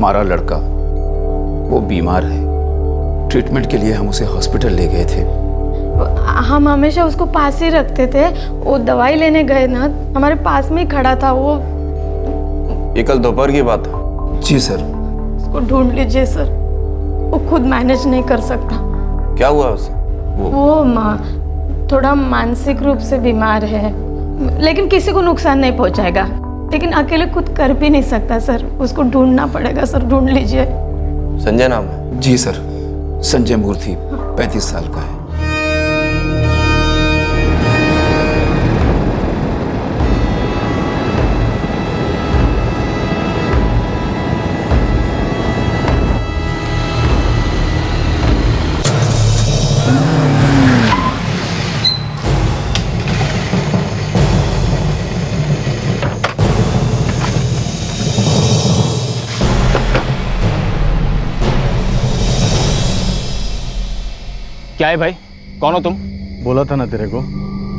हमारा लड़का वो बीमार है, ट्रीटमेंट के लिए हम उसे हॉस्पिटल ले गए थे। हम हमेशा उसको पास ही रखते थे। वो दवाई लेने गए ना, हमारे पास में ही खड़ा था वो। ये कल दोपहर की बात है? जी सर। उसको ढूंढ लीजिए सर, वो खुद मैनेज नहीं कर सकता। क्या हुआ उसे? वो थोड़ा मानसिक रूप से बीमार है, लेकिन किसी को नुकसान नहीं पहुंचाएगा, लेकिन अकेले खुद कर भी नहीं सकता सर। उसको ढूंढना पड़ेगा सर, ढूंढ लीजिए। संजय नाम है? जी सर, संजय मूर्ति, 35 साल का है। क्या है भाई, कौन हो तुम? बोला था ना तेरे को,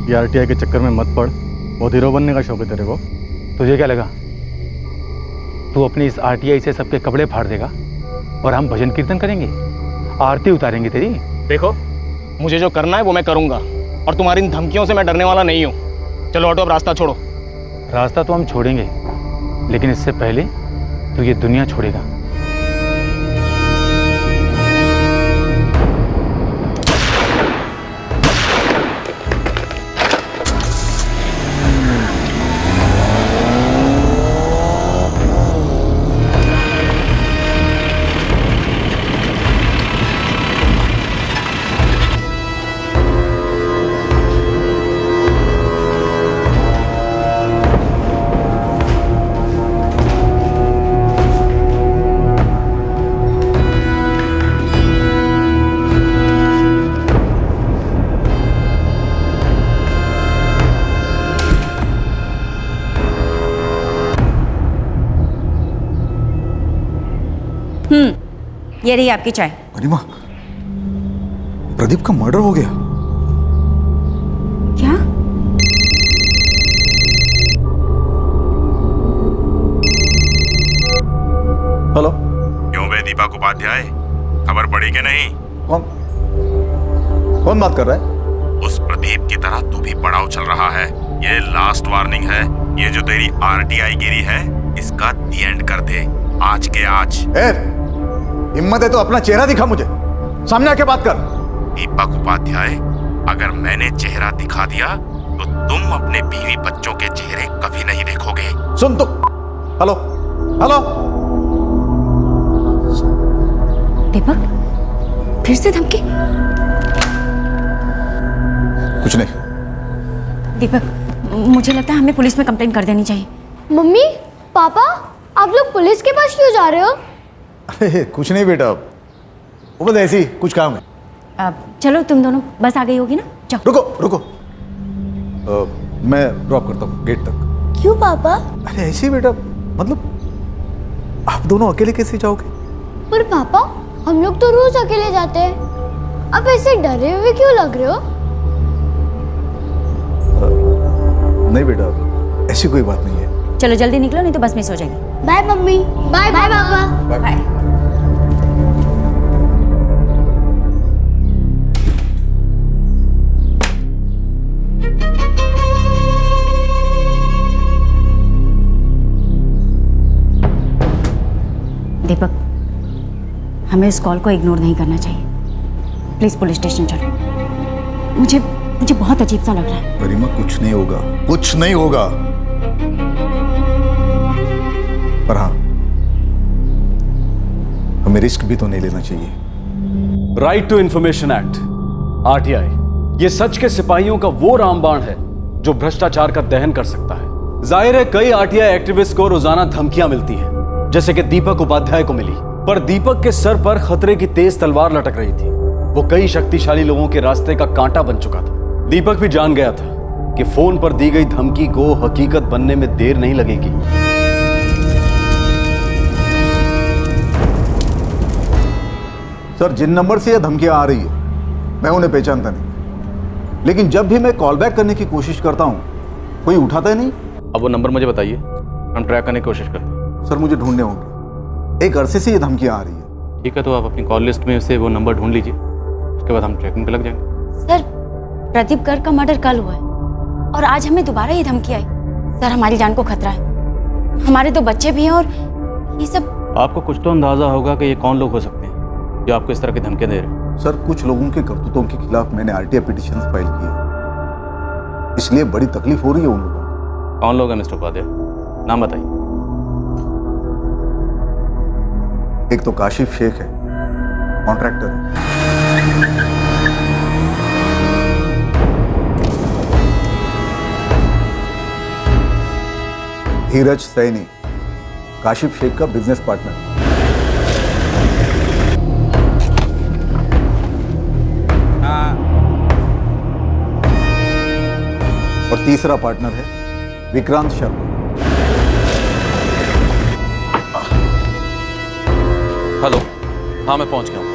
ये आरटीआई के चक्कर में मत पड़। बहुत हीरो बनने का शौक है तेरे को। तुझे क्या लगा तू अपनी इस आरटीआई से सबके कपड़े फाड़ देगा और हम भजन कीर्तन करेंगे, आरती उतारेंगे तेरी? देखो, मुझे जो करना है वो मैं करूंगा, और तुम्हारी इन धमकियों से मैं डरने वाला नहीं हूँ। चलो ऑटो, अब रास्ता छोड़ो। रास्ता तो हम छोड़ेंगे, लेकिन इससे पहले तू ये दुनिया छोड़ेगा। ये रही आपकी चाय। गरिमा, प्रदीप का मर्डर हो गया। क्या? हेलो। क्यों बे दीपक उपाध्याय, खबर पड़ी कि नहीं? कौन बात कर रहा है? उस प्रदीप की तरह तू भी बड़ा उछल रहा है। ये लास्ट वार्निंग है। ये जो तेरी आरटीआई गिरी है, इसका दी एंड कर दे, आज के आज। हिम्मत है तो अपना चेहरा दिखा मुझे, सामने आके बात कर। दीपक उपाध्याय, अगर मैंने चेहरा दिखा दिया तो तुम अपने बीवी बच्चों के चेहरे कभी नहीं देखोगे। सुन तो। Hello hello. दीपक, फिर से धमकी? कुछ नहीं। दीपक, मुझे लगता है हमें पुलिस में कंप्लेंट कर देनी चाहिए। मम्मी, पापा, आप लोग पुलिस के पास क्यों जा रहे हो? अरे कुछ नहीं बेटा, वो बस ऐसे ही कुछ काम है। चलो तुम दोनों, बस आ गई होगी ना, जाओ। रुको रुको, मैं ड्रॉप करता हूँ गेट तक। क्यों पापा? अरे ऐसे ही बेटा, मतलब आप दोनों अकेले कैसे जाओगे? पर पापा, हम लोग तो रोज अकेले जाते हैं। आप ऐसे डरे हुए क्यों लग रहे हो? नहीं बेटा, ऐसी कोई बात नहीं है। चलो जल्दी निकलो, नहीं तो बस मिस हो जाएगी। Bye mummy. बाय बाय पापा। बाय। दीपक, हमें इस कॉल को इग्नोर नहीं करना चाहिए। प्लीज पुलिस स्टेशन चलो। मुझे बहुत अजीब सा लग रहा है। गरिमा, कुछ नहीं होगा, कुछ नहीं होगा। पर हाँ, हमें रिस्क भी तो नहीं लेना चाहिए। Right to information act, RTI, ये सच के सिपाहियों का वो रामबाण है जो भ्रष्टाचार का दहन कर सकता है। जाहिर है कई आरटीआई एक्टिविस्ट को रोजाना धमकियां मिलती हैं, जैसे कि दीपक उपाध्याय को मिली। पर दीपक के सर पर खतरे की तेज तलवार लटक रही थी। वो कई शक्तिशाली लोगों के रास्ते का कांटा बन चुका था। दीपक भी जान गया था कि फोन पर दी गई धमकी को हकीकत बनने में देर नहीं लगेगी। सर, जिन नंबर से यह धमकियां आ रही है, मैं उन्हें पहचानता नहीं, लेकिन जब भी मैं कॉल बैक करने की कोशिश करता हूं, कोई उठाता ही नहीं। अब वो नंबर मुझे बताइए, हम ट्रैक करने की कोशिश करते हैं। सर, मुझे ढूंढने होंगे। एक अरसे से ये धमकियां आ रही है। ठीक है, तो आप अपनी कॉल लिस्ट में से वो नंबर ढूंढ लीजिए, उसके बाद हम ट्रैकिंग पे लग जाएंगे। सर, प्रदीप गर्ग का मर्डर कल हुआ है और आज हमें दोबारा ये धमकी आई। सर, हमारी जान को खतरा है, हमारे 2 बच्चे भी हैं और ये सब। आपको कुछ तो अंदाजा होगा कि ये कौन लोग हो सकते हैं जो आपको इस तरह की धमकियां दे रहे हैं। सर, कुछ लोगों के करतूतों के खिलाफ मैंने आरटीआई पिटीशन फाइल की है, इसलिए बड़ी तकलीफ हो रही है उन लोगों को। कौन लोग हैं मिस्टर उपाध्याय, नाम बताइए। एक तो काशिफ शेख है, कॉन्ट्रैक्टर है। धीरज सैनी, काशिफ शेख का बिजनेस पार्टनर। और तीसरा पार्टनर है विक्रांत शर्मा। हेलो, हाँ मैं पहुंच गया हूँ।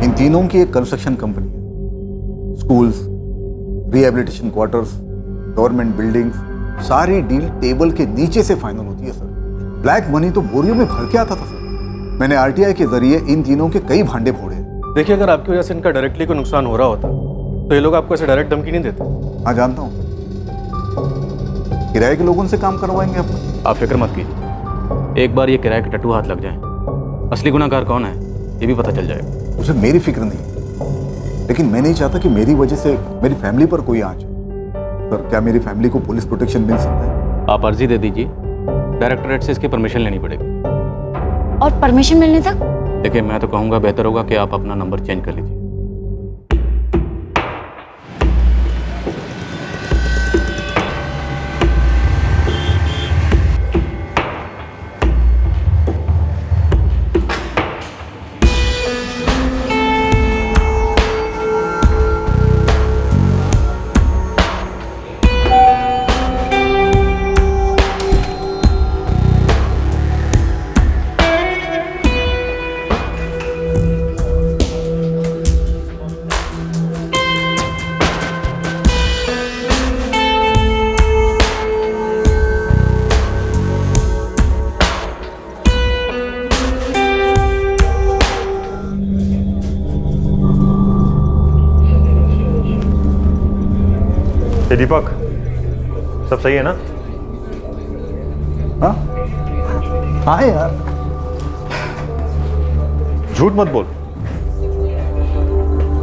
इन तीनों की एक कंस्ट्रक्शन कंपनी है। Schools, rehabilitation quarters, government buildings, सारी डील टेबल के नीचे से फाइनल होती है सर। ब्लैक मनी तो बोरियों में भर के आता था सर। मैंने आरटीआई के जरिए इन तीनों के कई भांडे फोड़े। देखिए, अगर आपकी वजह से इनका डायरेक्टली कोई नुकसान हो रहा होता तो ये लोग आपको ऐसे डायरेक्ट धमकी नहीं देते। हाँ जानता हूँ, किराए के लोगों से काम करवाएंगे आप। आप फिक्र मत कीजिए, एक बार ये किराए के टट्टू हाथ लग जाए, असली गुनाहगार कौन है ये भी पता चल जाएगा। मुझे मेरी फिक्र नहीं, लेकिन मैं नहीं चाहता कि मेरी वजह से मेरी फैमिली पर कोई आंच। सर, क्या मेरी फैमिली को पुलिस प्रोटेक्शन मिल सकता है? आप अर्जी दे दीजिए, डायरेक्टरेट से इसकी परमिशन लेनी पड़ेगी। और परमिशन मिलने तक? देखिए, मैं तो कहूँगा बेहतर होगा कि आप अपना नंबर चेंज कर लीजिए। दीपक, सब सही है ना? हाँ हाँ यार, झूठ मत बोल।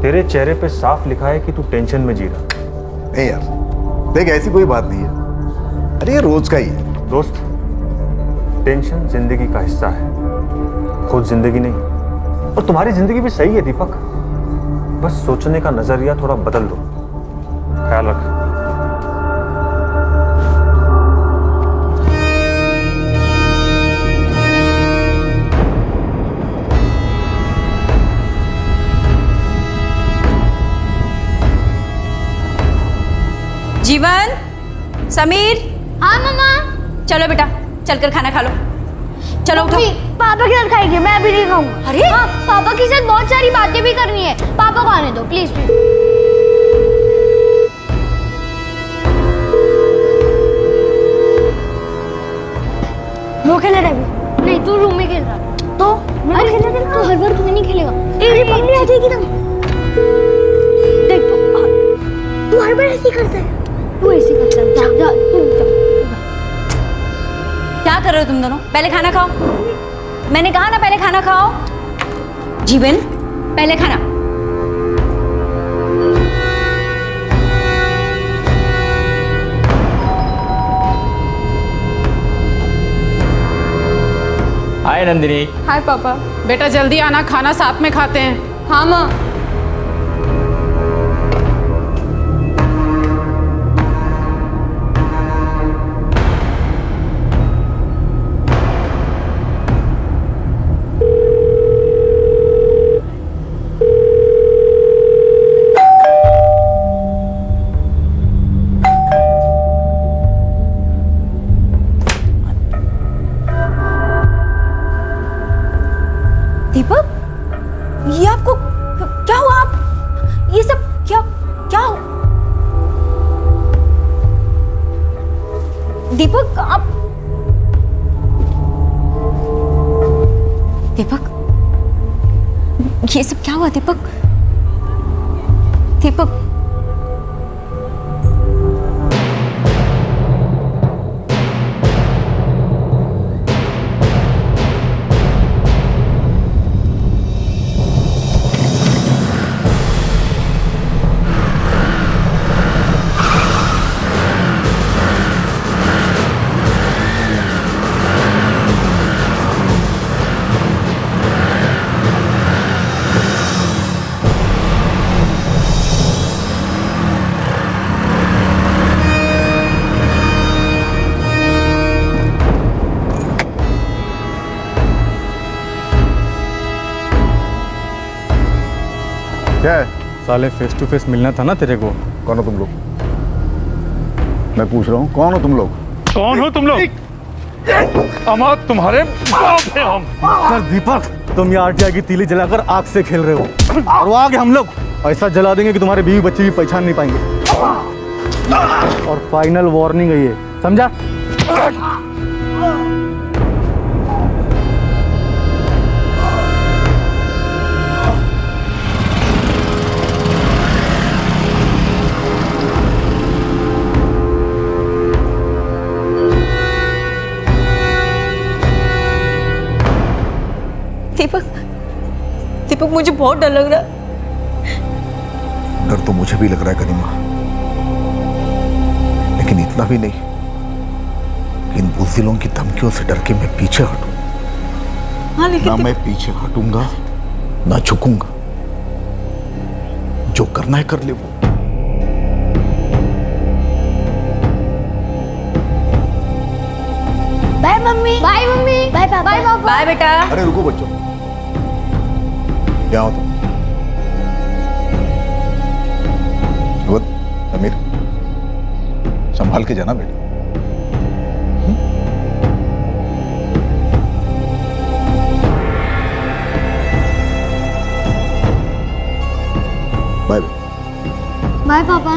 तेरे चेहरे पे साफ लिखा है कि तू टेंशन में जी रहा। नहीं यार, देख ऐसी कोई बात नहीं है। अरे ये रोज का ही है। दोस्त, टेंशन जिंदगी का हिस्सा है, खुद जिंदगी नहीं। और तुम्हारी जिंदगी भी सही है दीपक, बस सोचने का नजरिया थोड़ा बदल दो। ख्याल रख। जीवन, समीर। हाँ मम्मा। चलो बेटा, चलकर खाना खा लो। चलो उठो। पापा के साथ खाएंगे, मैं अभी नहीं खाऊंगा। अरे हाँ, पापा के साथ बहुत सारी बातें भी करनी है। पापा को आने दो प्लीज प्लीज। वो खेल रहा है? नहीं, तू रूम में खेल रहा। तो अरे तू हर बार तू नहीं खेलेगा। मम्मी आ जाएगी ना। देख तू हर बार ऐसे ही करता है। तू ऐसे करता है। जा जा तू जा। क्या कर रहे हो तुम दोनों? पहले खाना खाओ। मैंने कहा ना पहले खाना खाओ। जीवन, पहले खाना। हाय नंदिनी। हाय पापा। बेटा जल्दी आना, खाना साथ में खाते हैं। हाँ माँ। दीपक, ये आपको क्या हुआ? आप ये सब क्या क्या हो? दीपक, आप दीपक, ये सब क्या हुआ दीपक? दीपक, क्या है? साले फेस टू फेस मिलना था ना तेरे को। कौन हो तुम लोग? मैं पूछ रहा हूँ, कौन हो तुम लोग? कौन हो तुम लोग? अमाद तुम्हारे बाप हैं हम। सर दीपक, तुम ये आरटीआई की तीली जलाकर आग से खेल रहे हो, और वो आग हम लोग ऐसा जला देंगे कि तुम्हारे बीवी बच्चे भी पहचान नहीं पाएंगे। और फाइनल वार्निंग है ये, समझा? दीपक, दीपक मुझे बहुत डर लग रहा है। डर तो मुझे भी लग रहा है करीमा, लेकिन इतना भी नहीं कि इन बुज़दिलों की धमकियों से डर के मैं पीछे हटूं। हाँ, लेकिन ना मैं पीछे हटूंगा ना झुकूंगा। जो करना है कर ले वो। Bye mummy, bye mummy, bye पापा, बाय पापा, बाय बेटा। अरे रुको बच्चों, क्या हो तुम? अमीर, संभाल के जाना बेटा। बाय बाय पापा।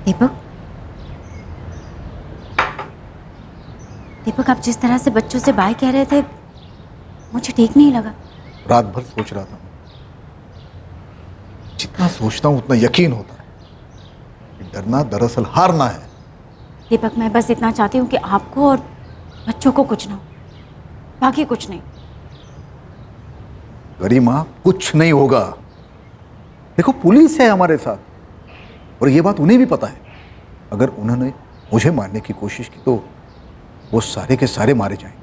दीपक, दीपक, आप जिस तरह से बच्चों से बाय कह रहे थे मुझे ठीक नहीं लगा। रात भर सोच रहा था। जितना सोचता हूं उतना यकीन होता है कि डरना दरअसल हारना है। दीपक, मैं बस इतना चाहती हूँ कि आपको और बच्चों को कुछ ना हो, बाकी कुछ नहीं। गरिमा, कुछ नहीं होगा। देखो, पुलिस है हमारे साथ, और ये बात उन्हें भी पता है। अगर उन्होंने मुझे मारने की कोशिश की तो वो सारे के सारे मारे जाएंगे।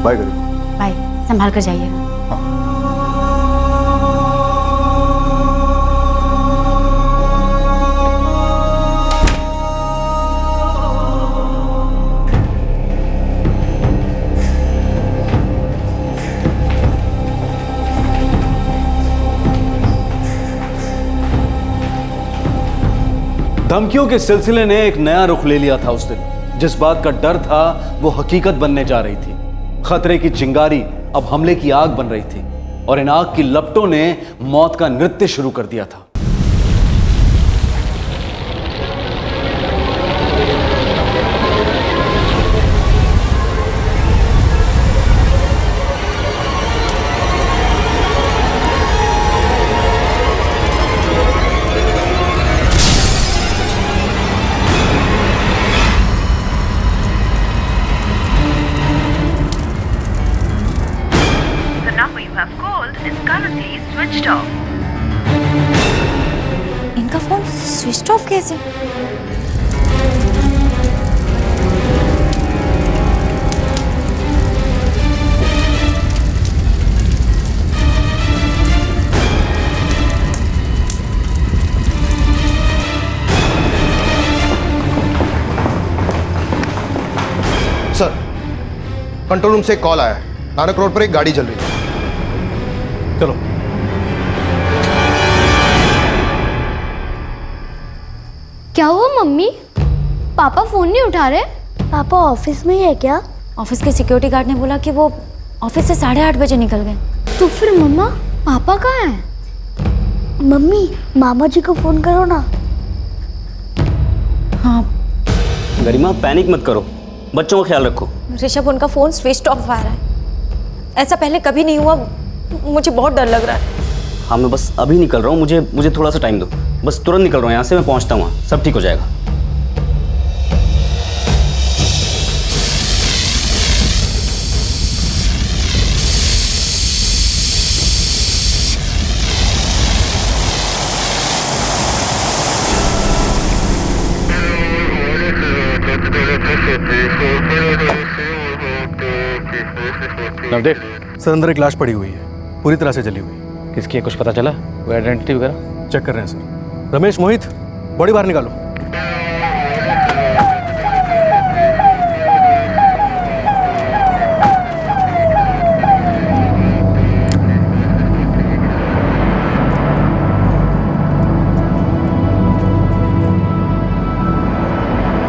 बाय गरिमा। बाय, संभाल कर जाइएगा। धमकियों के सिलसिले ने एक नया रुख ले लिया था उस दिन। जिस बात का डर था वो हकीकत बनने जा रही थी। खतरे की चिंगारी अब हमले की आग बन रही थी, और इन आग की लपटों ने मौत का नृत्य शुरू कर दिया था। इनका फोन स्विच ऑफ कैसे? सर, कंट्रोल रूम से एक कॉल आया है। नानक रोड पर एक गाड़ी चल रही है। चलो। क्या हुआ मम्मी? पापा फोन नहीं उठा रहे? पापा ऑफिस में ही है क्या? ऑफिस के सिक्योरिटी गार्ड ने बोला कि वो ऑफिस से 8:30 बजे निकल गए। तो फिर मम्मा? पापा कहाँ हैं? मम्मी, मामा जी को फोन करो ना। हाँ गरिमा पैनिक मत करो, बच्चों का ख्याल रखो। ऋषभ, उनका फोन स्विच ऑफ आ रहा है। ऐसा पहले कभी नहीं हुआ, मुझे बहुत डर लग रहा है। हाँ मैं बस अभी निकल रहा हूँ, मुझे थोड़ा सा टाइम दो, बस तुरंत निकल रहा हूँ यहाँ से, मैं पहुँचता हूँ, सब ठीक हो जाएगा। नवदेव सर अंदर एक लाश पड़ी हुई है, पूरी तरह से जली हुई। किसकी है, कुछ पता चला? कोई आइडेंटिटी वगैरह? चेक कर रहे हैं सर। रमेश, मोहित, बॉडी बाहर निकालो।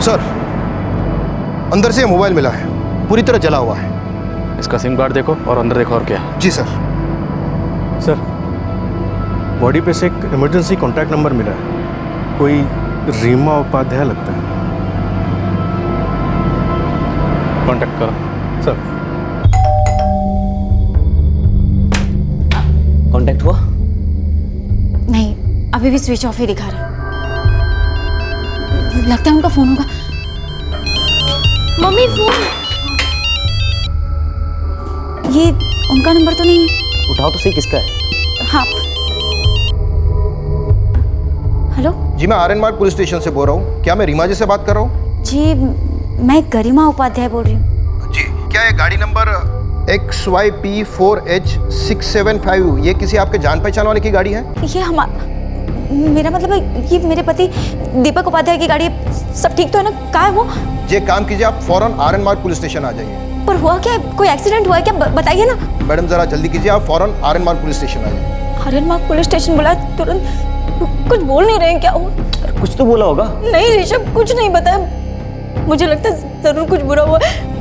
सर अंदर से मोबाइल मिला है, पूरी तरह जला हुआ है। इसका सिम कार्ड देखो और अंदर देखो और क्या है। जी सर। सर बॉडी पे से एक इमरजेंसी कॉन्टैक्ट नंबर मिला है, कोई रीमा उपाध्याय लगता है। कांटेक्ट करो। सर कांटेक्ट हुआ? नहीं, अभी भी स्विच ऑफ ही दिखा रहा है। लगता है उनका फोन होगा। Mummy phone. ये उनका नंबर तो नहीं है। उठाओ तो सही, किसका है? हाँ। हेलो जी, मैं आर्यन मार्ग पुलिस स्टेशन से बोल रहा हूँ। क्या मैं रीमा जी से बात कर रहा हूँ? जी, मैं गरिमा उपाध्याय बोल रही हूँ। जी, क्या ये गाड़ी नंबर XYP4H675 ये किसी आपके जान पहचान वाले की गाड़ी है? ये मेरा मतलब है, ये मेरे पति दीपक उपाध्याय की गाड़ी है। सब ठीक तो है ना? कहाँ है वो? ये काम कीजिए, आप फौरन आर्यन मार्ग पुलिस स्टेशन आ जाइए। पर हुआ क्या है? कोई एक्सीडेंट हुआ है क्या? बताइए ना। मैडम जरा जल्दी कीजिए, आप फौरन आर्यन मार्ग पुलिस स्टेशन आ जाइए। आर्यन मार्ग पुलिस स्टेशन बुलाया तुरंत? कुछ बोल नहीं रहे हैं क्या? हुआ कुछ तो बोला होगा। नहीं ऋषभ, कुछ नहीं बताया। मुझे लगता है जरूर कुछ बुरा हुआ है।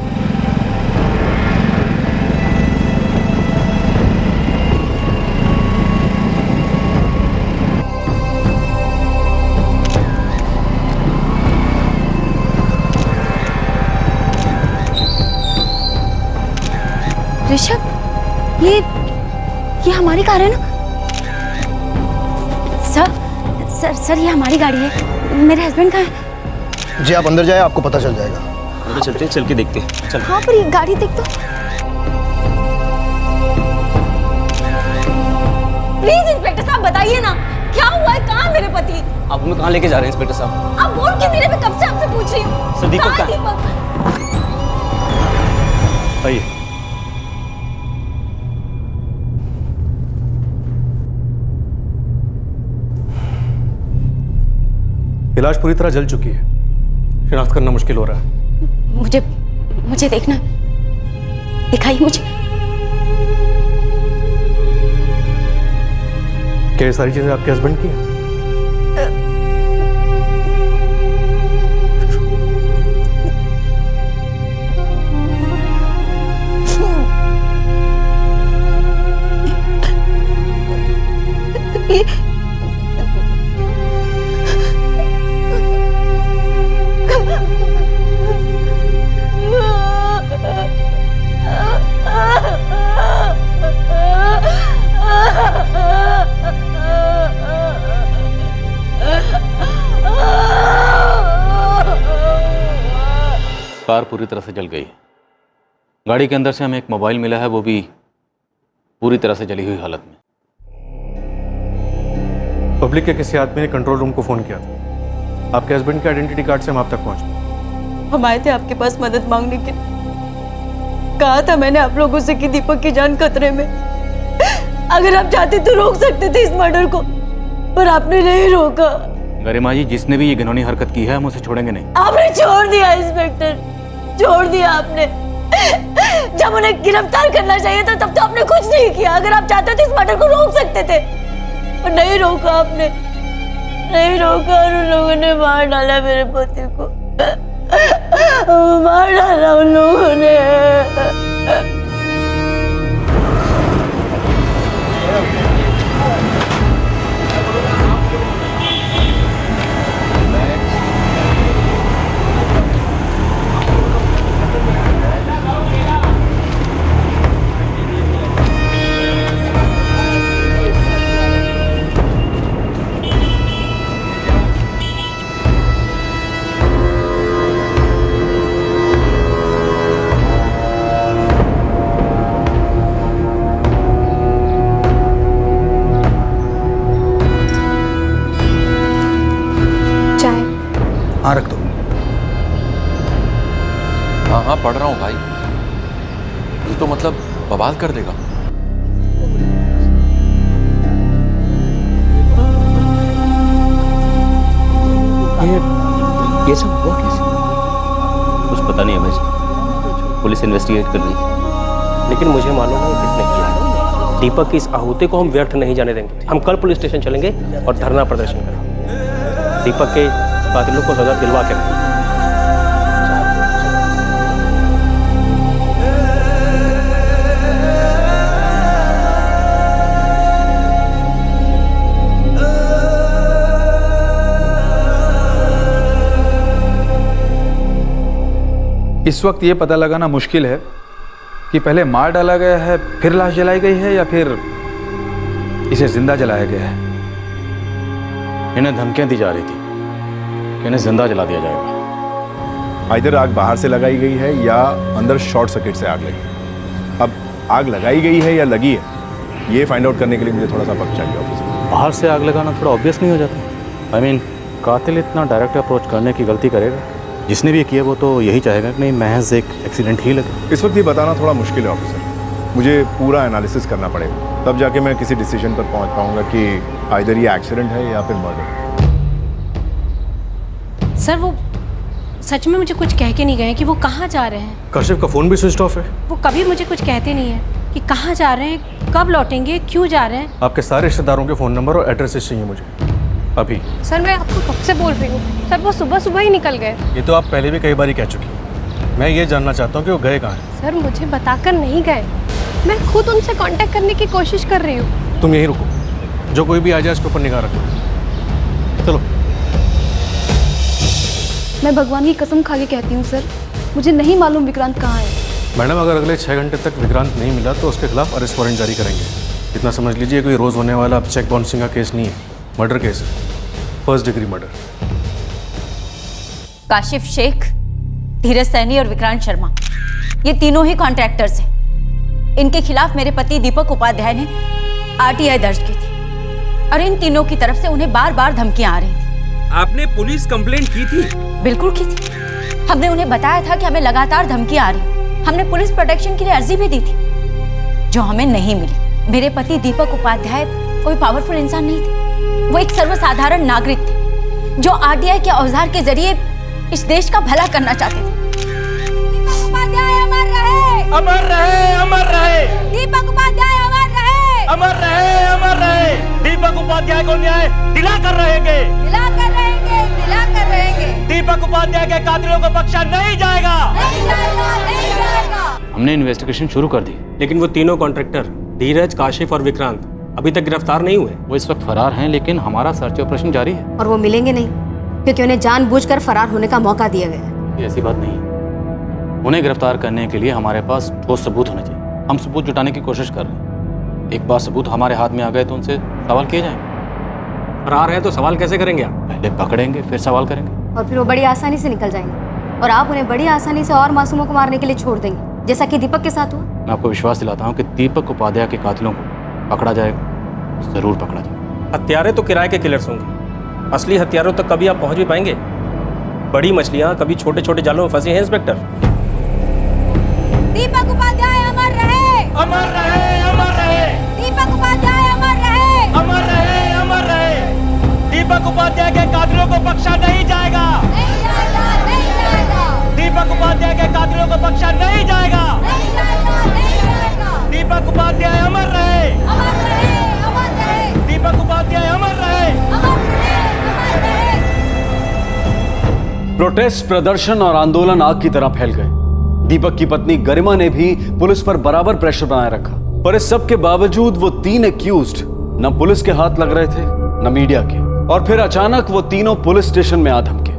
ऋषभ, ये हमारी कार है ना? सर ये हमारी गाड़ी है। मेरे हस्बैंड कहाँ है? जी आप अंदर जाए, आपको पता चल जाएगा। अंदर चलते हैं, चल के देखते हैं। चल। हाँ पर ये गाड़ी देख तो। प्लीज इंस्पेक्टर साहब बताइए ना, क्या हुआ है? कहाँ मेरे पति? आप हमें कहाँ लेके जा रहे हैं इंस्पेक्टर साहब? आप बोल के मेरे, मैं कब से आपसे पूछ रही हूँ। सर दीपक कहाँ का? आइए। इलाज पूरी तरह जल चुकी है, शिनाख्त करना मुश्किल हो रहा है। मुझे देखना, दिखाइए मुझे। क्या ये सारी चीजें आपके हस्बैंड की हैं? कार पूरी तरह से जल गई है। गाड़ी के अंदर से हमें एक मोबाइल मिला है, वो भी पूरी तरह से जली हुई हालत में। पब्लिक के किसी आदमी ने कंट्रोल रूम को फोन किया था। आपके हस्बैंड के आइडेंटिटी कार्ड से हम आप तक पहुंचे। हम आए थे आपके पास मदद मांगने के। कहा था मैंने आप लोगों से कि दीपक की जान खतरे में। अगर आप चाहते तो रोक सकते थे इस मर्डर को, पर आपने नहीं रोका। गरिमा जी, जिसने भी ये घिनौनी हरकत की है हम उसे छोड़ेंगे नहीं। आपने छोड़ दिया इंस्पेक्टर, छोड़ दिया आपने। जब उन्हें गिरफ्तार करना चाहिए था तब तो आपने कुछ नहीं किया। अगर आप चाहते तो इस मर्डर को रोक सकते थे, और नहीं रोका आपने, नहीं रोका। और उन लोगों ने मार डाला मेरे पति को, मार डाला उन लोगों ने। बवाल कर देगा। ये सब हुआ कैसे? कुछ पता नहीं है भाई, पुलिस इन्वेस्टिगेट कर रही है। लेकिन मुझे मालूम है किसने किया है। दीपक की इस आहुति को हम व्यर्थ नहीं जाने देंगे। हम कल पुलिस स्टेशन चलेंगे और धरना प्रदर्शन करेंगे। दीपक के कातिलों को सजा दिलवा के रहेंगे। इस वक्त ये पता लगाना मुश्किल है कि पहले मार डाला गया है फिर लाश जलाई गई है या फिर इसे जिंदा जलाया गया है। इन्हें धमकियां दी जा रही थी कि इन्हें जिंदा जला दिया जाएगा। इधर आग बाहर से लगाई गई है या अंदर शॉर्ट सर्किट से आग लगी। अब आग लगाई गई है या लगी है, ये फाइंड आउट करने के लिए मुझे थोड़ा सा वक्त चाहिए ऑफिसर। बाहर से आग लगाना थोड़ा ऑब्वियस नहीं हो जाता? I mean, कातिल इतना डायरेक्ट अप्रोच करने की गलती करेगा? जिसने भी किया वो तो यही चाहेगा कि नहीं महज एक एक्सीडेंट ही लगे। इस वक्त ये बताना थोड़ा मुश्किल है ऑफिसर, मुझे पूरा एनालिसिस करना पड़ेगा, तब जाके मैं किसी डिसीजन पर पहुंच पाऊंगा कि आइदर ये एक्सीडेंट है या फिर मर्डर। सर वो सच में मुझे कुछ कह के नहीं गए कि वो कहाँ जा रहे हैं। काशिफ का फोन भी स्विच ऑफ है। वो कभी मुझे कुछ कहते नहीं है कि कहाँ जा रहे हैं, कब लौटेंगे, क्यों जा रहे हैं। आपके सारे रिश्तेदारों के फ़ोन नंबर और एड्रेसेस चाहिए मुझे अभी। सर मैं आपको कब से बोल रही हूँ सर, वो सुबह सुबह ही निकल गए। ये तो आप पहले भी कई बार कह चुकी हैं। मैं ये जानना चाहता हूँ कि वो गए कहाँ हैं। सर मुझे बताकर नहीं गए, मैं खुद उनसे कांटेक्ट करने की कोशिश कर रही हूँ। तुम यहीं रुको, जो कोई भी आ जाए उसके ऊपर निगाह रखो। चलो। मैं भगवान की कसम खा के कहती हूँ सर, मुझे नहीं मालूम विक्रांत कहाँ है। मैडम अगर अगले 6 घंटे तक विक्रांत नहीं मिला तो उसके खिलाफ अरेस्ट वारंट जारी करेंगे। इतना समझ लीजिए कोई रोज़ होने वाला चेक बाउंसिंग का केस नहीं है, मर्डर केस है, 1st degree murder. Kashif Sheikh, Dheeraj Saini और विक्रांत शर्मा, ये तीनों ही कॉन्ट्रैक्टर्स हैं। इनके खिलाफ मेरे पति दीपक उपाध्याय ने आरटीआई दर्ज की थी और इन तीनों की तरफ से उन्हें बार बार धमकियां आ रही थी। आपने पुलिस कंप्लेंट की थी? बिल्कुल की थी। हमने उन्हें बताया था कि हमें लगातार धमकियां आ रही। हमने पुलिस प्रोटेक्शन के लिए अर्जी भी दी थी जो हमें नहीं मिली। मेरे पति दीपक उपाध्याय कोई पावरफुल इंसान नहीं थे, वो एक सर्वसाधारण नागरिक थे जो आरटीआई के औजार के जरिए इस देश का भला करना चाहते थे। दीपक उपाध्याय अमर रहे, अमर रहे, अमर रहे। दीपक उपाध्याय अमर रहे, अमर रहे, अमर रहे। दीपक उपाध्याय को न्याय दिला कर रहेंगे, दिला कर रहेंगे, दिला कर रहेंगे। दीपक उपाध्याय के कातिलों को बख्शा नहीं जाएगा, नहीं जाएगा, नहीं जाएगा। हमने इन्वेस्टिगेशन शुरू कर दी, लेकिन वो तीनों कॉन्ट्रैक्टर धीरज, काशिफ और विक्रांत अभी तक गिरफ्तार नहीं हुए। वो इस वक्त फरार हैं, लेकिन हमारा सर्च ऑपरेशन जारी है। और वो मिलेंगे नहीं क्योंकि उन्हें जानबूझकर फरार होने का मौका दिया गया है। ये ऐसी बात नहीं है। उन्हें गिरफ्तार करने के लिए हमारे पास ठोस सबूत होने चाहिए। हम सबूत जुटाने की कोशिश कर रहे हैं। एक बार सबूत हमारे हाथ में आ गए तो उनसे सवाल किए जाएंगे। फरार हैं तो सवाल कैसे करेंगे आप? पहले पकड़ेंगे फिर सवाल करेंगे। और फिर वो बड़ी आसानी से निकल जाएंगे और आप उन्हें बड़ी आसानी से और मासूमों को मारने के लिए छोड़ देंगे, जैसा कि दीपक के साथ हुआ। मैं आपको विश्वास दिलाता हूँ कि दीपक उपाध्याय के कातिलों को पकड़ा जाएगा, जरूर पकड़ा जाएगा। हत्यारे तो किराए के किलर्स होंगे, असली हत्यारों तक कभी आप पहुंच भी पाएंगे? बड़ी मछलियां कभी छोटे छोटे जालों में फंसी हैं इंस्पेक्टर। दीपक उपाध्याय अमर रहे, अमर रहे, अमर रहे। दीपक उपाध्याय अमर रहे, अमर रहे, अमर रहे। दीपक उपाध्याय के कातिलों को बख्शा नहीं जाएगा, नहीं जाएगा, नहीं जाएगा। दीपक उपाध्याय के कातिलों को बख्शा नहीं जाएगा, नहीं जाएगा, नहीं जाएगा। दीपक उपाध्याय अमर रहे, अमर रहे, अमर रहे। दीपक उपाध्याय अमर रहे, अमर रहे, अमर रहे। प्रोटेस्ट, प्रदर्शन और आंदोलन आग की तरह फैल गए। दीपक की पत्नी गरिमा ने भी पुलिस पर बराबर प्रेशर बनाए रखा, पर इस सब के बावजूद वो 3 एक्यूज्ड न पुलिस के हाथ लग रहे थे न मीडिया के। और फिर अचानक वो तीनों पुलिस स्टेशन में आ धमके।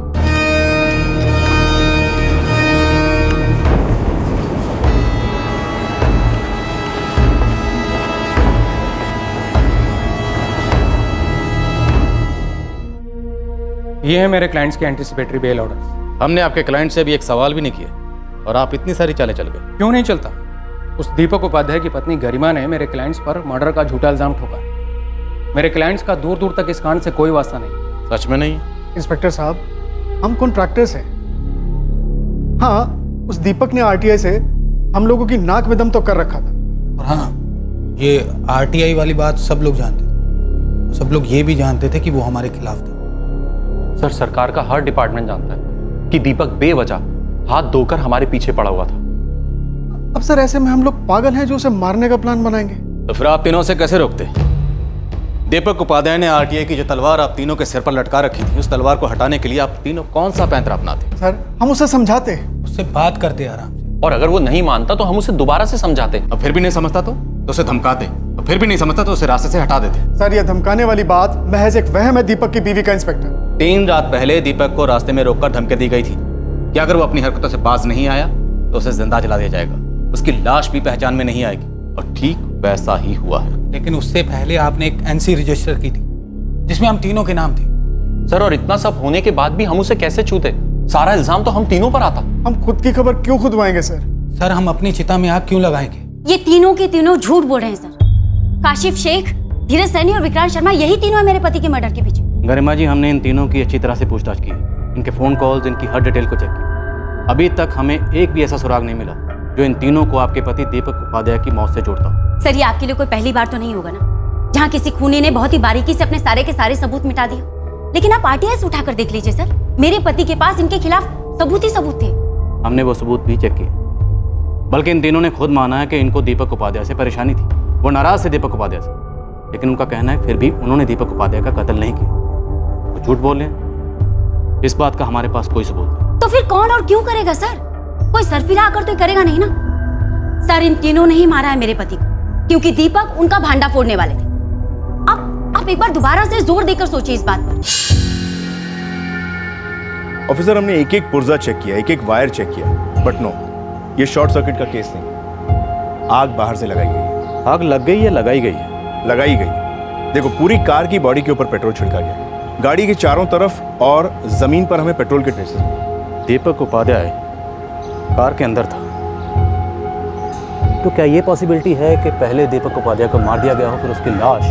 ये है मेरे क्लाइंट्स के एंटीसिपेटरी बेल ऑर्डर। हमने आपके क्लाइंट से अभी एक सवाल भी नहीं किया और आप इतनी सारी चालें चल गए। क्यों नहीं चलता? उस दीपक उपाध्याय की पत्नी गरिमा ने मेरे क्लाइंट्स पर मर्डर का झूठा इल्जाम ठोका। मेरे क्लाइंट्स का दूर दूर तक इस कांड से कोई वास्ता नहीं। सच में नहीं? इंस्पेक्टर साहब, हम कॉन्ट्रैक्टर्स हैं। हाँ, उस दीपक ने आरटीआई से हम लोगों की नाक में दम तो कर रखा था, और हाँ, ये आरटीआई वाली बात सब लोग जानते थे। सब लोग ये भी जानते थे कि वो हमारे खिलाफ था। सर, सरकार का हर डिपार्टमेंट जानता है कि दीपक बेवजह हाथ धोकर हमारे पीछे पड़ा हुआ था। अब सर ऐसे में हम लोग पागल हैं जो उसे मारने का प्लान बनाएंगे? तो फिर आप तीनों से कैसे रोकते? दीपक उपाध्याय ने आरटीआई की जो तलवार आप तीनों के सिर पर लटका रखी थी, उस तलवार को हटाने के लिए आप तीनों कौन सा पैंतरा अपनाते? सर हम उसे समझाते, उससे बात करते आराम से। और अगर वो नहीं मानता तो हम उसे दोबारा से समझाते। अब फिर भी नहीं समझता तो उसे धमकाते। अब फिर भी नहीं समझता तो उसे रास्ते से हटा देते। सर ये धमकाने वाली बात महज एक वहम है दीपक की बीवी का इंस्पेक्टर। 3 रात पहले दीपक को रास्ते में रोककर धमकी दी गई थी कि अगर वो अपनी हरकतों से बाज नहीं आया तो उसे जिंदा जला दिया जाएगा, उसकी लाश भी पहचान में नहीं आएगी। और ठीक वैसा ही हुआ है। लेकिन उससे पहले आपने एक एनसी रजिस्टर की थी जिसमें हम तीनों के नाम थे। सर, और इतना सब होने के बाद भी हम उसे कैसे छूते? सारा इल्जाम तो हम तीनों पर आता। हम खुद की खबर क्यों खुदवाएंगे सर? सर, हम अपनी चिता में आग क्यों लगाएंगे? ये तीनों के तीनों झूठ बोल रहे हैं सर। काशिफ शेख, धीरज सैनी और विक्रांत शर्मा, यही तीनों है मेरे पति के मर्डर के पीछे। गरिमा जी, हमने इन तीनों की अच्छी तरह से पूछताछ की, इनके फोन कॉल्स, इनकी हर डिटेल को चेक किया। अभी तक हमें एक भी ऐसा सुराग नहीं मिला जो इन तीनों को आपके पति दीपक उपाध्याय की मौत से जोड़ता। सर ये आपके लिए कोई पहली बार तो नहीं होगा ना जहाँ किसी खूनी ने बहुत ही बारीकी से अपने सारे के सारे सबूत मिटा दिया। लेकिन आप आरटीआई से उठाकर देख लीजिए सर, मेरे पति के पास इनके खिलाफ सबूत ही सबूत थे। हमने वो सबूत भी चेक किए, बल्कि इन तीनों ने खुद माना है कि इनको दीपक उपाध्याय से परेशानी थी। वो नाराज थे दीपक उपाध्याय से, लेकिन उनका कहना है फिर भी उन्होंने दीपक उपाध्याय का कत्ल नहीं किया। वो झूठ बोल रहे हैं, इस बात का हमारे पास कोई सबूत नहीं। तो फिर कौन और क्यों करेगा सर? कोई सरफिरा आकर तो करेगा नहीं ना। सर इन तीनों ने ही मारा है मेरे पति को, क्योंकि दीपक उनका भांडा फोड़ने वाले थे। आप एक बार दोबारा से जोर देकर सोचिए इस बात पर। ऑफिसर, हमने एक एक पुर्जा चेक किया, एक एक वायर चेक किया, बट नो, ये शॉर्ट सर्किट का केस नहीं। आग बाहर से लगाई गई है। आग लग गई है, लगाई गई है? लगाई गई। देखो, पूरी कार की बॉडी के ऊपर पेट्रोल छिड़का गया, गाड़ी के चारों तरफ और जमीन पर हमें पेट्रोल के ट्रेसेस। दीपक उपाध्याय कार के अंदर था, तो क्या ये पॉसिबिलिटी है कि पहले दीपक उपाध्याय को मार दिया गया हो, फिर उसकी लाश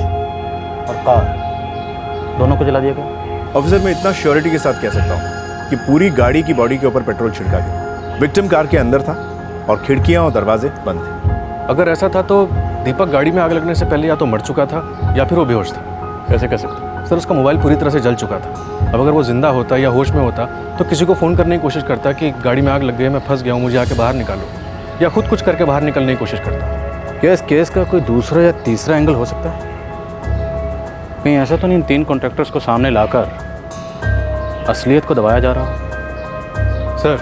और कार दोनों को जला दिया गया? ऑफिसर, मैं इतना श्योरिटी के साथ कह सकता हूँ कि पूरी गाड़ी की बॉडी के ऊपर पेट्रोल छिड़का गया। विक्टिम कार के अंदर था और खिड़कियां और दरवाजे बंद थे। अगर ऐसा था तो दीपक गाड़ी में आग लगने से पहले या तो मर चुका था या फिर वो बेहोश था। कैसे कह सकते? सर, उसका मोबाइल पूरी तरह से जल चुका था। अब अगर वो जिंदा होता या होश में होता तो किसी को फ़ोन करने की कोशिश करता कि गाड़ी में आग लग गई है, मैं फंस गया हूँ, मुझे आके बाहर निकालो, या खुद कुछ करके बाहर निकलने की कोशिश करता। क्या इस केस का कोई दूसरा या तीसरा एंगल हो सकता है? कहीं ऐसा तो नहीं इन 3 कॉन्ट्रैक्टर्स को सामने लाकर असलियत को दबाया जा रहा हो? सर,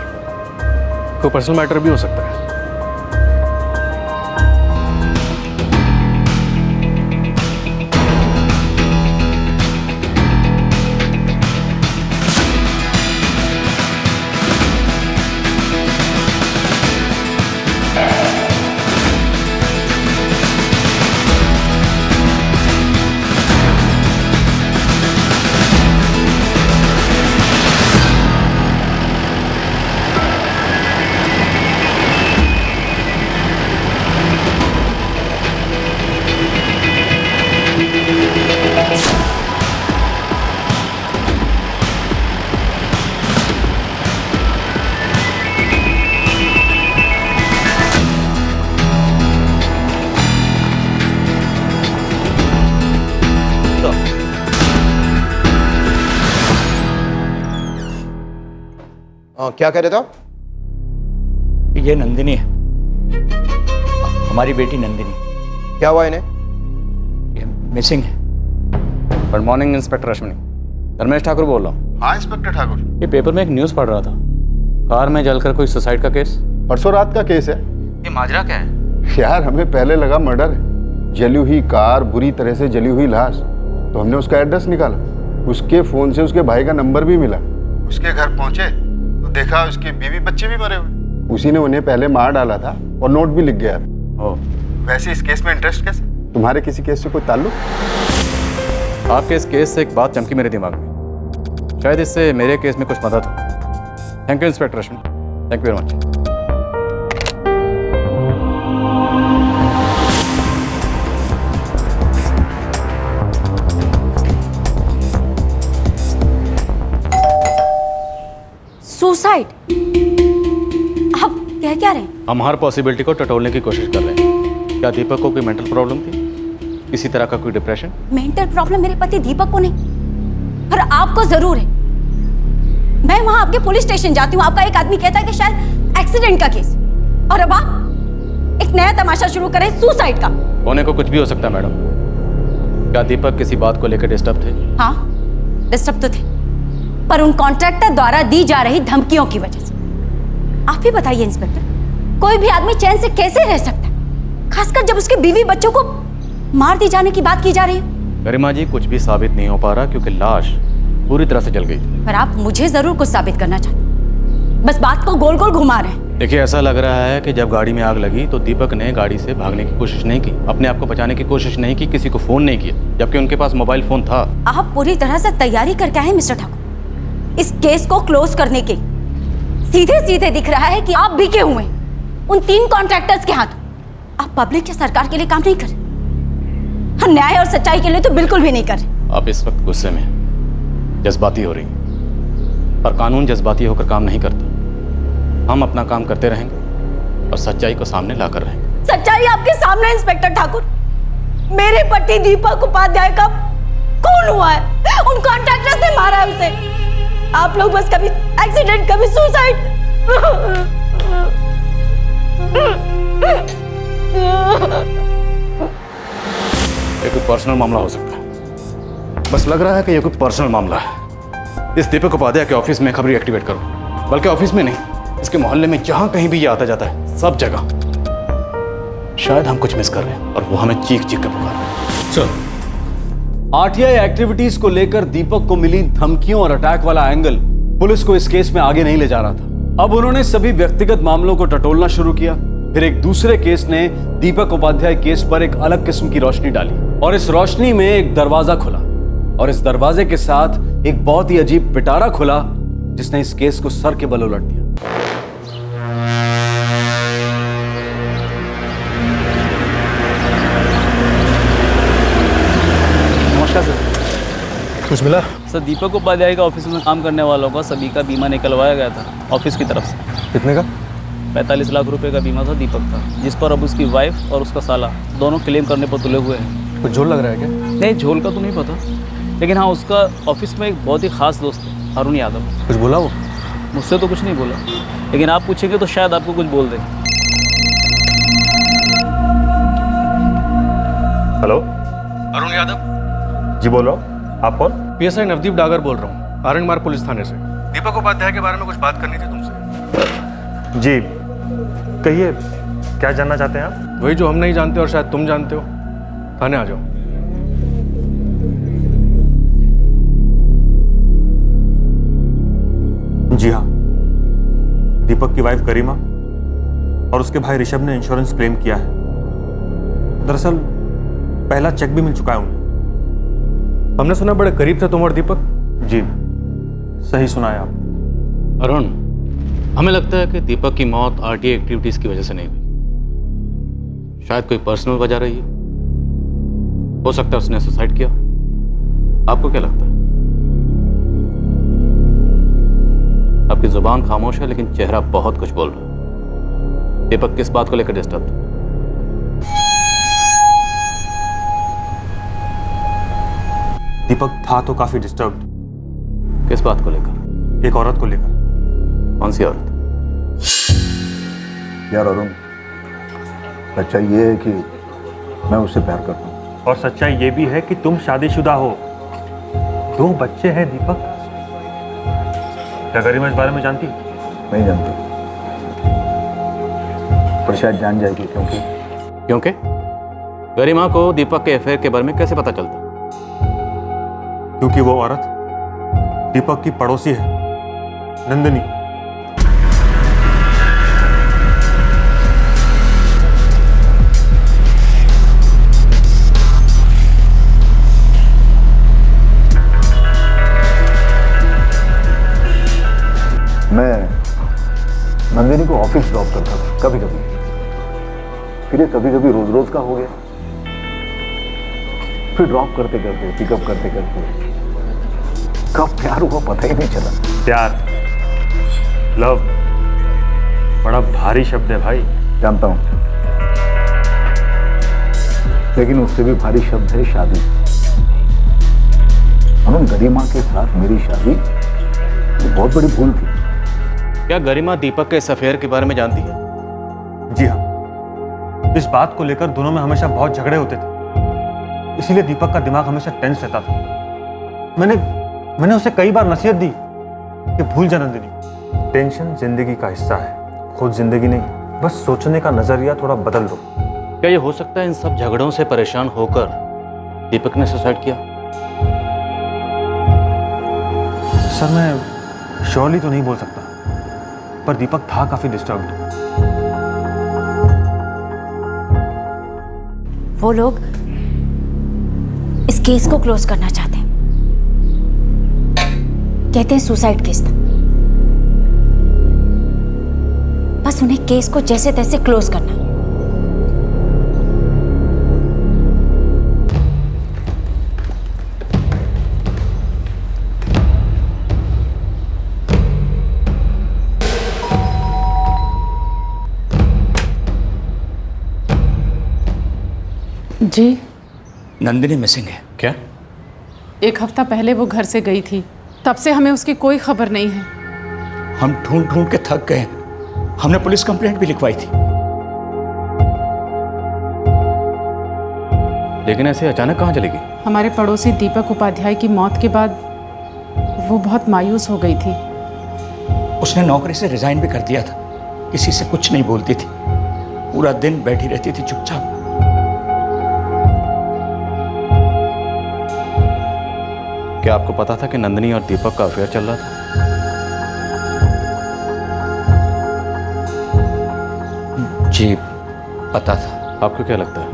कोई पर्सनल मैटर भी हो सकता है। क्या कह रहे थे आप? ये नंदिनी है, हमारी बेटी नंदिनी। क्या हुआ इन्हें? ये मिसिंग है। Good morning inspector Ashwini, Dharmesh Thakur बोल रहा हूँ। हाँ इंस्पेक्टर ठाकुर। ये पेपर में एक न्यूज़ पढ़ रहा था, कार में जलकर कोई सुसाइड का केस। परसों रात का केस है। ये माजरा क्या है? यार हमें पहले लगा मर्डर है, जली हुई कार, बुरी तरह से जली हुई लाश, तो हमने उसका एड्रेस निकाला, उसके फोन से उसके भाई का नंबर भी मिला। उसके घर पहुंचे तो देखा उसके बीवी बच्चे भी मरे हुए, उसी ने उन्हें पहले मार डाला था और नोट भी लिख गया। वैसे इस केस में इंटरेस्ट कैसे? तुम्हारे किसी केस से कोई ताल्लुक? आपके इस केस से एक बात चमकी मेरे दिमाग में, शायद इससे मेरे केस में कुछ मदद हो। Thank you inspector Ashwini, thank you very much. Suicide? आप कह क्या रहे हैं? हम हर पॉसिबिलिटी को टटोलने की कोशिश कर रहे हैं। क्या दीपक को कोई मेंटल प्रॉब्लम थी? किसी तरह का कोई डिप्रेशन? मेंटल प्रॉब्लम मेरे पति दीपक को नहीं, पर आपको जरूर है। मैं वहां आपके पुलिस स्टेशन जाती हूँ, आपका एक आदमी कहता है कि शायद एक्सीडेंट का केस, और अब आप एक नया तमाशा शुरू करें सुसाइड का। होने को कुछ भी हो सकता है मैडम। क्या दीपक किसी बात को लेकर डिस्टर्ब थे? हाँ, डिस्टर्ब तो थे, पर उन कॉन्ट्रैक्टर द्वारा दी जा रही धमकियों की वजह से। आप ही बताइए इंस्पेक्टर, कोई भी आदमी चैन से कैसे रह सकता है, खासकर जब उसके बीवी बच्चों को मार दी जाने की बात की जा रही है। गरिमा जी, कुछ भी साबित नहीं हो पा रहा क्योंकि लाश पूरी तरह से जल गई थी। पर आप मुझे जरूर कुछ साबित करना चाहते हैं, बस बात को गोल गोल घुमा रहे हैं। देखिए, ऐसा लग रहा है कि जब गाड़ी में आग लगी तो दीपक ने गाड़ी से भागने की कोशिश नहीं की, अपने आप को बचाने की कोशिश नहीं की, किसी को फोन नहीं किया, जबकि उनके पास मोबाइल फोन था। आप पूरी तरह से तैयारी करके आए मिस्टर ठाकुर। इस केस को क्लोज करने के सीधे सीधे दिख रहा है कि आप बिके हुए उन 3 कॉन्ट्रैक्टर्स के हाथों। आप पब्लिक या सरकार के लिए काम नहीं कर रहे, न्याय और सच्चाई के लिए तो बिल्कुल भी नहीं कर रहे। आप इस वक्त गुस्से में जज्बाती हो रही हैं, पर कानून जज्बाती होकर काम नहीं करता। हम अपना काम करते रहेंगे और सच्चाई को सामने लाकर रहेंगे। सच्चाई आपके सामने इंस्पेक्टर ठाकुर। मेरे पति दीपक उपाध्याय का खून हुआ है, उन कॉन्ट्रैक्टर्स ने मारा है उसे। आप लोग बस कभी एक्सीडेंट, कभी सुसाइड। ये कोई पर्सनल मामला हो सकता है। बस लग रहा है कि ये कोई पर्सनल मामला है। इस दीपक उपाध्याय के ऑफिस में खबरी एक्टिवेट करो, बल्कि ऑफिस में नहीं, इसके मोहल्ले में जहां कहीं भी ये आता जाता है, सब जगह। शायद हम कुछ मिस कर रहे हैं और वो हमें चीख चीख कर पुकार रहे हैं। सर, आरटीआई एक्टिविटीज को लेकर दीपक को मिली धमकियों और अटैक वाला एंगल पुलिस को इस केस में आगे नहीं ले जा रहा था। अब उन्होंने सभी व्यक्तिगत मामलों को टटोलना शुरू किया। फिर एक दूसरे केस ने दीपक उपाध्याय केस पर एक अलग किस्म की रोशनी डाली, और इस रोशनी में एक दरवाजा खुला, और इस दरवाजे के साथ एक बहुत ही अजीब पिटारा खुला जिसने इस केस को सर के बल उलट दिया। नमस्कार सर। कुछ मिला? सर, दीपक उपाध्याय का ऑफिस में काम करने वालों का सभी का बीमा निकलवाया गया था ऑफिस की तरफ से। कितने का? 45 लाख रुपए का बीमा था दीपक का, जिस पर अब उसकी वाइफ और उसका साला दोनों क्लेम करने पर तुले हुए हैं। कुछ झोल लग रहा है क्या? नहीं, झोल का तो नहीं पता, लेकिन हाँ, उसका ऑफिस में एक बहुत ही खास दोस्त है, अरुण यादव। कुछ बोला वो? मुझसे तो कुछ नहीं बोला, लेकिन आप पूछेंगे तो शायद आपको कुछ बोल दे। हेलो, अरुण यादव जी बोल रहा हूँ। आप कौन? पीएसआई नवदीप डागर बोल रहा हूँ, आरंगमार्ग पुलिस थाने से। दीपक उपाध्याय के बारे में कुछ बात करनी थी तुमसे। जी कहिए, क्या जानना चाहते हैं आप? वही जो हम नहीं जानते और शायद तुम जानते हो। थाने आ जाओ। जी हाँ, दीपक की वाइफ गरिमा और उसके भाई ऋषभ ने इंश्योरेंस क्लेम किया है। दरअसल पहला चेक भी मिल चुका है उन्हें। हमने सुना बड़े करीब थे तुम और दीपक। जी सही सुना है आप। अरुण, हमें लगता है कि दीपक की मौत आरटीआई एक्टिविटीज की वजह से नहीं हुई। शायद कोई पर्सनल वजह रही है। हो सकता है उसने सुसाइड किया। आपको क्या लगता है? आपकी जुबान खामोश है लेकिन चेहरा बहुत कुछ बोल रहा है। दीपक किस बात को लेकर डिस्टर्ब था? दीपक था तो काफी डिस्टर्ब्ड। किस बात को लेकर? एक औरत को लेकर। कौन सी औरत? यार अरुण, सच्चाई ये है कि मैं उससे प्यार करता हूँ। और सच्चाई ये भी है कि तुम शादीशुदा हो, 2 बच्चे हैं। दीपक, क्या गरिमा इस बारे में जानती? नहीं जानती, पर शायद जान जाएगी। क्योंकि गरिमा को दीपक के अफेयर के बारे में कैसे पता चलता? क्योंकि वो औरत दीपक की पड़ोसी है, नंदिनी। मैं नंदिनी को ऑफिस ड्रॉप करता था कभी कभी, फिर ये कभी कभी रोज रोज का हो गया। फिर ड्रॉप करते करते, पिकअप करते करते कब प्यार हुआ पता ही नहीं चला। प्यार, लव बड़ा भारी शब्द है भाई। जानता हूं, लेकिन उससे भी भारी शब्द है शादी। अरुण, गरिमा के साथ मेरी शादी तो बहुत बड़ी भूल थी। क्या गरिमा दीपक के इस अफेयर के बारे में जानती है? जी हाँ, इस बात को लेकर दोनों में हमेशा बहुत झगड़े होते थे, इसीलिए दीपक का दिमाग हमेशा टेंस रहता था। मैंने उसे कई बार नसीहत दी कि भूल जा नंदिनी, टेंशन जिंदगी का हिस्सा है, खुद जिंदगी नहीं। बस सोचने का नजरिया थोड़ा बदल दो। क्या ये हो सकता है इन सब झगड़ों से परेशान होकर दीपक ने सुसाइड किया? सर, मैं श्योरली तो नहीं बोल सकता, पर दीपक था काफी डिस्टर्ब्ड। वो लोग इस केस को क्लोज करना चाहते हैं, कहते हैं सुसाइड केस था। बस उन्हें केस को जैसे तैसे क्लोज करना। जी, नंदिनी मिसिंग है। क्या? 1 हफ्ता पहले वो घर से गई थी, तब से हमें उसकी कोई खबर नहीं है। हम ढूंढ ढूंढ के थक गए, हमने पुलिस कंप्लेंट भी लिखवाई थी। लेकिन ऐसे अचानक कहाँ चली गई? हमारे पड़ोसी दीपक उपाध्याय की मौत के बाद वो बहुत मायूस हो गई थी। उसने नौकरी से रिजाइन भी कर दिया था, किसी से कुछ नहीं बोलती थी, पूरा दिन बैठी रहती थी चुपचाप। क्या आपको पता था कि नंदिनी और दीपक का अफेयर चल रहा था? जी पता था। आपको क्या लगता है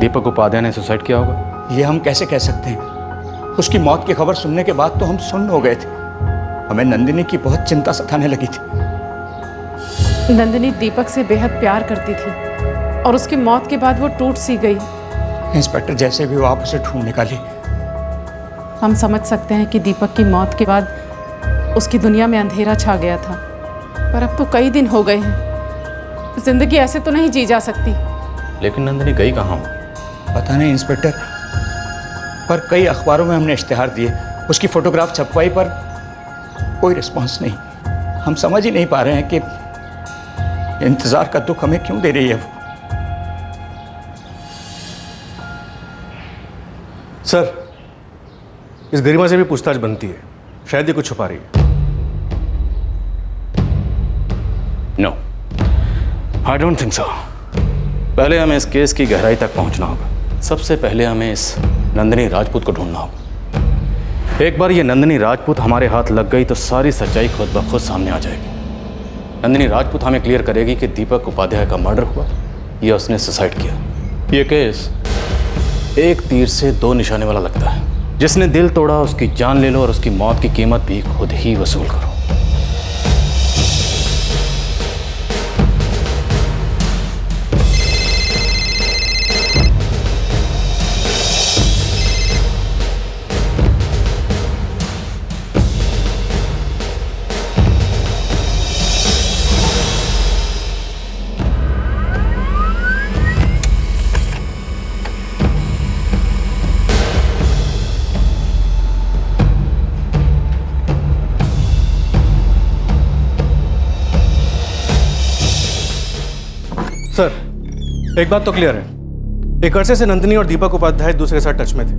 दीपक उपाध्याय ने सुसाइड किया होगा? ये हम कैसे कह सकते हैं? उसकी मौत की खबर सुनने के बाद तो हम सुन्न हो गए थे। हमें नंदिनी की बहुत चिंता सताने लगी थी। नंदिनी दीपक से बेहद प्यार करती थी और उसकी मौत के बाद वो टूट सी गई। इंस्पेक्टर, जैसे भी वो आप उसे ढूंढ निकाली। हम समझ सकते हैं कि दीपक की मौत के बाद उसकी दुनिया में अंधेरा छा गया था, पर अब तो कई दिन हो गए हैं। जिंदगी ऐसे तो नहीं जी जा सकती। लेकिन नंदिनी गई कहाँ? पता नहीं इंस्पेक्टर, पर कई अखबारों में हमने इश्तिहार दिए, उसकी फोटोग्राफ छपवाई, पर कोई रिस्पॉन्स नहीं। हम समझ ही नहीं पा रहे हैं कि इंतजार का दुख हमें क्यों दे रही है वो। सर, इस गरिमा से भी पूछताछ बनती है, शायद ये कुछ छुपा रही है। No, I don't think so. पहले हमें इस केस की गहराई तक पहुंचना होगा। सबसे पहले हमें इस नंदिनी राजपूत को ढूंढना होगा। एक बार ये नंदिनी राजपूत हमारे हाथ लग गई तो सारी सच्चाई खुद ब खुद सामने आ जाएगी। नंदिनी राजपूत हमें क्लियर करेगी कि दीपक उपाध्याय का मर्डर हुआ या उसने सुसाइड किया। ये केस एक तीर से 2 निशाने वाला लगता है। जिसने दिल तोड़ा उसकी जान ले लो और उसकी मौत की कीमत भी खुद ही वसूल करो। सर, एक बात तो क्लियर है, एक अरसे से नंदिनी और दीपक उपाध्याय दूसरे के साथ टच में थे,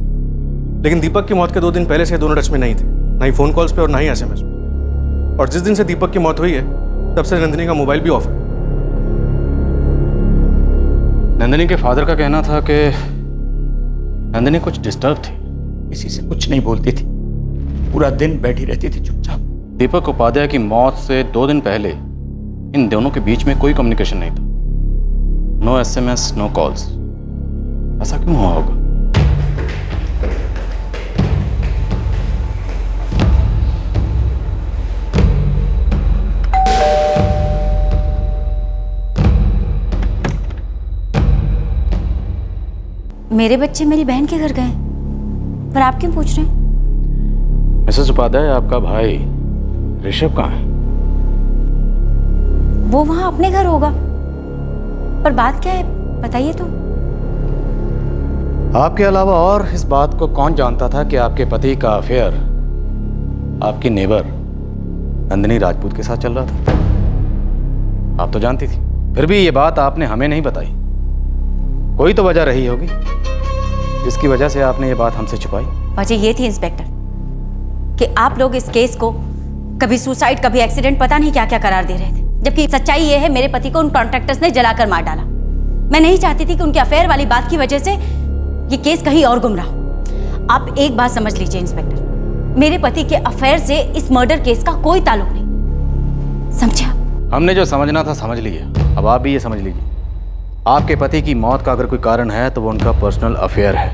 लेकिन दीपक की मौत के 2 दिन पहले से दोनों टच में नहीं थे, ना ही फोन कॉल्स पे और ना ही SMS पे। और जिस दिन से दीपक की मौत हुई है तब से नंदिनी का मोबाइल भी ऑफ है। नंदिनी के फादर का कहना था कि नंदिनी कुछ डिस्टर्ब थी, किसी से कुछ नहीं बोलती थी, पूरा दिन बैठी रहती थी चुपचाप। दीपक उपाध्याय की मौत से 2 दिन पहले इन दोनों के बीच में कोई कम्युनिकेशन नहीं था। No SMS, no calls. ऐसा क्यों हुआ होगा? मेरे बच्चे मेरी बहन के घर गए, पर आप क्यों पूछ रहे हैं? मिसेस उपाध्याय, आपका भाई ऋषभ कहाँ है? वो वहां अपने घर होगा, पर बात क्या है बताइए तो। आपके अलावा और इस बात को कौन जानता था कि आपके पति का अफेयर आपकी नेबर नंदिनी राजपूत के साथ चल रहा था? आप तो जानती थी, फिर भी ये बात आपने हमें नहीं बताई। कोई तो वजह रही होगी जिसकी वजह से आपने ये बात हमसे छुपाई। वजह ये थी इंस्पेक्टर कि आप लोग इस केस को कभी सुसाइड कभी एक्सीडेंट पता नहीं क्या क्या करार दे रहे थे, जबकि सच्चाई ये है मेरे पति को उन कॉन्ट्रैक्टर्स ने जलाकर मार डाला। मैं नहीं चाहती थी कि उनके अफेयर वाली बात की वजह से ये केस कहीं और गुम रहा हो। आप एक बात समझ लीजिए इंस्पेक्टर, मेरे पति के अफेयर से इस मर्डर केस का कोई ताल्लुक नहीं, समझे आप? हमने जो समझना था समझ लिया, अब आप भी ये समझ लीजिए, आपके पति की मौत का अगर कोई कारण है तो वो उनका पर्सनल अफेयर है।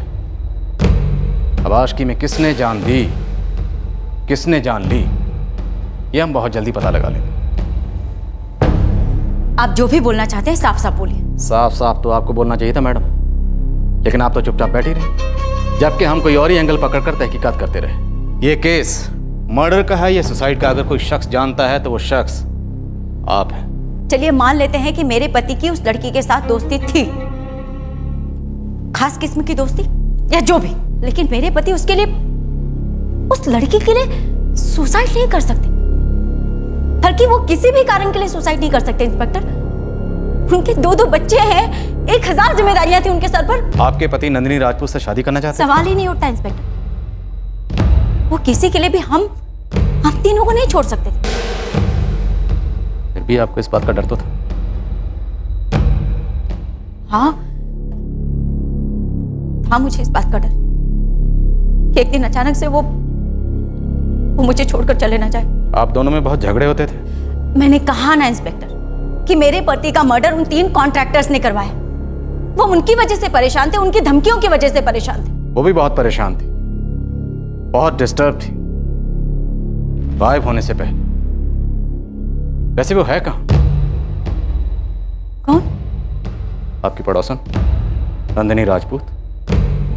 अब आशिकी में किसने जान दी, किसने जान ली, ये हम बहुत जल्दी पता लगा लेंगे। आप जो भी बोलना चाहते हैं साफ साफ बोलिए। साफ साफ तो आपको बोलना चाहिए था मैडम, लेकिन आप तो चुपचाप बैठी रही, जबकि हम कोई और ही एंगल पकड़कर तहकीकात करते रहे। ये केस मर्डर का है या सुसाइड का, अगर कोई शख्स जानता है तो वो शख्स आप हैं। चलिए मान लेते हैं कि मेरे पति की उस लड़की के साथ दोस्ती थी, खास किस्म की दोस्ती या जो भी, लेकिन मेरे पति उसके लिए, उस लड़की के लिए सुसाइड नहीं कर सकते, बल्कि वो किसी भी कारण के लिए सुसाइड नहीं कर सकते इंस्पेक्टर। उनके 2 बच्चे हैं, 1000 जिम्मेदारियां थी उनके सर पर। आपके पति नंदिनी राजपूत से शादी करना चाहते हैं? सवाल ही नहीं उठता इंस्पेक्टर, वो किसी के लिए भी हम तीनों को नहीं छोड़ सकते थे। फिर भी आपको इस बात का डर तो था? हाँ था मुझे इस बात का डर कि एक दिन अचानक से वो मुझे छोड़कर चले ना जाए। आप दोनों में बहुत झगड़े होते थे? मैंने कहा ना इंस्पेक्टर कि मेरे पति का मर्डर उन 3 कॉन्ट्रैक्टर्स ने करवाया। वो उनकी वजह से परेशान थे, उनकी धमकियों की वजह से परेशान थे। वो भी बहुत परेशान थी, बहुत डिस्टर्ब थी गायब होने से पहले। वैसे वो है कहाँ? कौन? आपकी पड़ोसन नंदिनी राजपूत।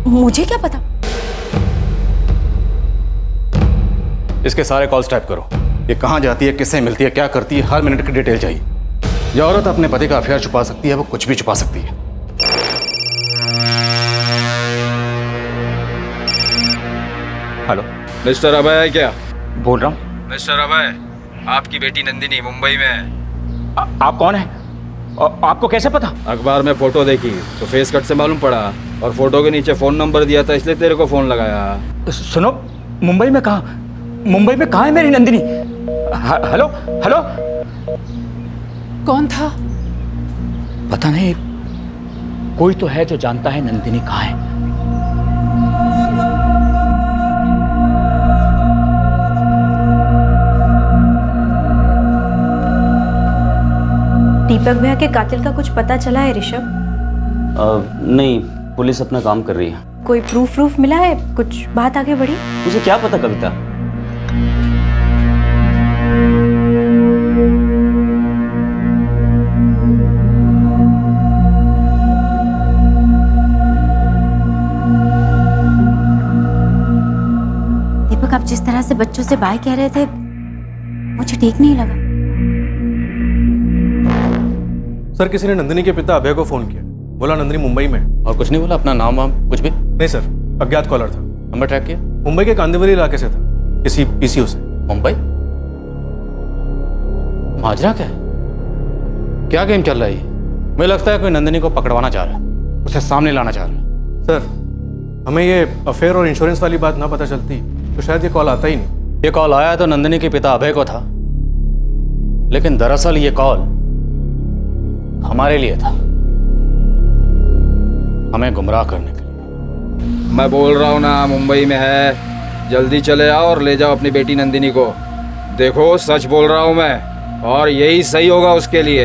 मुझे क्या पता? इसके सारे कॉल्स टाइप करो, ये कहाँ जाती है, किससे मिलती है, क्या करती है, हर मिनट की डिटेल चाहिए। जो औरत अपने पति का अफेयर छुपा सकती है वो कुछ भी छुपा सकती है। हेलो मिस्टर अभय है क्या? बोल रहा हूँ। मिस्टर अभय, आपकी बेटी नंदिनी मुंबई में है। आप कौन है? आपको कैसे पता? अखबार में फोटो देखी तो फेस कट से मालूम पड़ा, और फोटो के नीचे फोन नंबर दिया था, इसलिए तेरे को फोन लगाया। सुनो, मुंबई में कहाँ? मुंबई में कहाँ है मेरी नंदिनी? Hello hello. कौन था? पता नहीं, कोई तो है जो जानता है नंदिनी कहाँ है। दीपक भैया के कातिल का कुछ पता चला है ऋषभ? नहीं, पुलिस अपना काम कर रही है। कोई प्रूफ मिला है? कुछ बात आगे बढ़ी? मुझे क्या पता कविता। दीपक, आप जिस तरह से बच्चों से बाय कह रहे थे मुझे ठीक नहीं लगा। सर, किसी ने नंदिनी के पिता अभय को फोन किया, बोला नंदिनी मुंबई में। और कुछ नहीं बोला? अपना नाम वाम कुछ भी? नहीं सर, अज्ञात कॉलर था। नंबर ट्रैक किया? मुंबई के कांदिवली इलाके से था, किसी पीसीओ से। मुंबई? माजरा क्या है? क्या गेम चल रहा है? मुझे लगता है कोई नंदिनी को पकड़वाना चाह रहा है, उसे सामने लाना चाह रहा है। सर, हमें ये अफेयर और इंश्योरेंस वाली बात ना पता चलती तो शायद ये कॉल आता ही नहीं। ये कॉल आया तो नंदिनी के पिता अभय को था, लेकिन दरअसल ये कॉल हमारे लिए था, हमें गुमराह करने के लिए। मैं बोल रहा हूँ ना, मुंबई में है, जल्दी चले आओ और ले जाओ अपनी बेटी नंदिनी को। देखो, सच बोल रहा हूँ मैं, और यही सही होगा उसके लिए।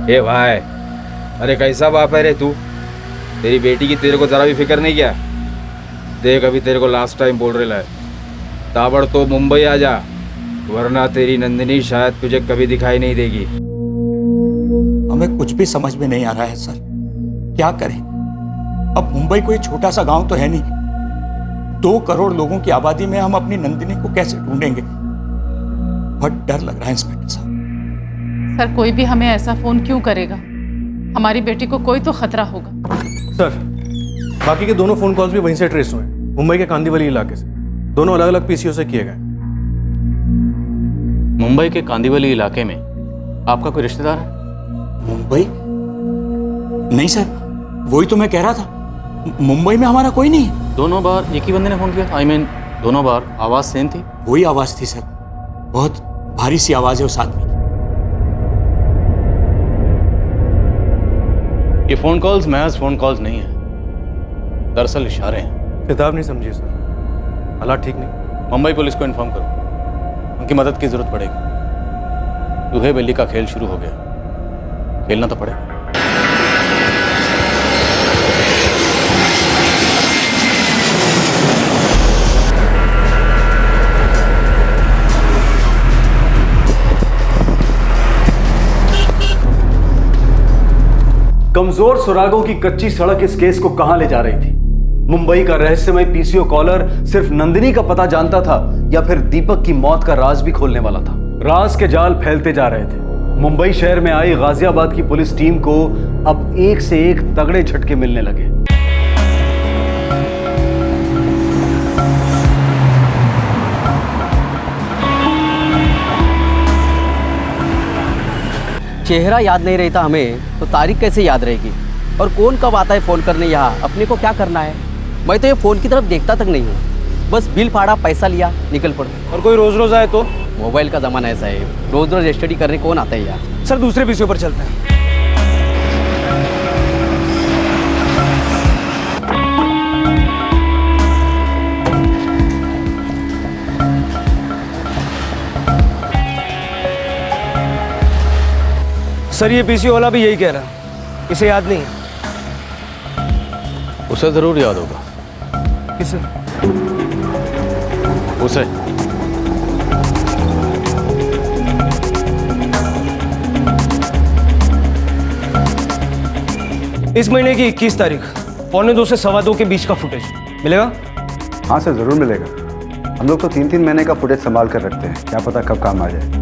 ए भाई, अरे कैसा बाप है रे तू? तेरी बेटी की तेरे को जरा भी फिक्र नहीं किया? देख, अभी तेरे को लास्ट टाइम बोल रहे है, ताबड़ तो मुंबई आ जा, वरना तेरी नंदिनी शायद तुझे कभी दिखाई नहीं देगी। हमें कुछ भी समझ में नहीं आ रहा है सर, क्या करें? अब मुंबई कोई छोटा सा गांव तो है नहीं, 2 करोड़ लोगों की आबादी में हम अपनी नंदिनी को कैसे ढूंढेंगे? बहुत डर लग रहा है इंस्पेक्टर साहब। सर, कोई भी हमें ऐसा फोन क्यों करेगा? हमारी बेटी को कोई तो खतरा होगा। सर, बाकी के दोनों फ़ोन कॉल्स भी वहीं से ट्रेस हुए हैं, मुंबई के कांदीवली इलाके से। दोनों अलग अलग पीसीओ से किए गए। मुंबई के कांदीवली इलाके में आपका कोई रिश्तेदार है? मुंबई? नहीं सर, वही तो मैं कह रहा था, मुंबई में हमारा कोई नहीं है। दोनों बार एक ही बंदे ने फ़ोन किया था? आई मीन दोनों बार आवाज़ सेम थी? वही आवाज़ थी सर, बहुत भारी सी आवाज़ है उस आदमी की। ये फ़ोन कॉल्स महज फ़ोन कॉल्स नहीं है, दरअसल इशारे हैं। किताब नहीं समझी सर, हालात ठीक नहीं। मुंबई पुलिस को इन्फॉर्म करो, उनकी मदद की जरूरत पड़ेगी। चूहे बिल्ली का खेल शुरू हो गया, खेलना तो पड़ेगा। कमजोर सुरागों की कच्ची सड़क इस केस को कहां ले जा रही थी? मुंबई का रहस्यमय पीसीओ कॉलर सिर्फ नंदिनी का पता जानता था या फिर दीपक की मौत का राज भी खोलने वाला था? राज के जाल फैलते जा रहे थे। मुंबई शहर में आई गाजियाबाद की पुलिस टीम को अब एक से एक तगड़े झटके मिलने लगे। चेहरा याद नहीं रहता हमें तो तारीख कैसे याद रहेगी? और कौन कब आता है फ़ोन करने यहाँ? अपने को क्या करना है? मैं तो ये फ़ोन की तरफ देखता तक नहीं हूँ, बस बिल फाड़ा, पैसा लिया, निकल पड़ो। और कोई रोज़ रोज़ आए तो? मोबाइल का ज़माना ऐसा है, रोज़ रोज़ स्टडी करने कौन आता है यार? सर दूसरे पीसीओ पर चलते हैं। सर ये पीसीओ वाला भी यही कह रहा है, इसे याद नहीं है। उसे जरूर याद होगा। किसे? उसे। इस महीने की 21 तारीख 1:45 से 2:15 के बीच का फुटेज मिलेगा? हाँ सर, ज़रूर मिलेगा। हम लोग तो 3-3 महीने का फुटेज संभाल कर रखते हैं, क्या पता कब काम आ जाए।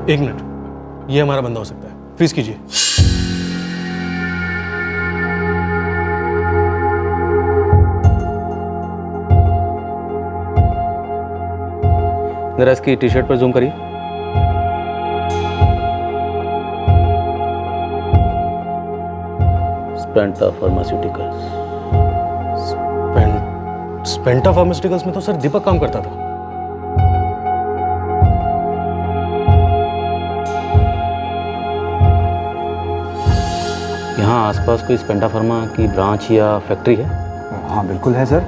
एक मिनट, ये हमारा बंदा हो सकता है, फ्रीज कीजिए। जरा इसकी टी शर्ट पर जूम करिए। स्पेंटा फार्मास्यूटिकल्स। स्पेंटा फार्मास्यूटिकल्स में तो सर दीपक काम करता था। यहाँ आसपास कोई स्पेंटा फार्मा की ब्रांच या फैक्ट्री है? हाँ बिल्कुल है सर,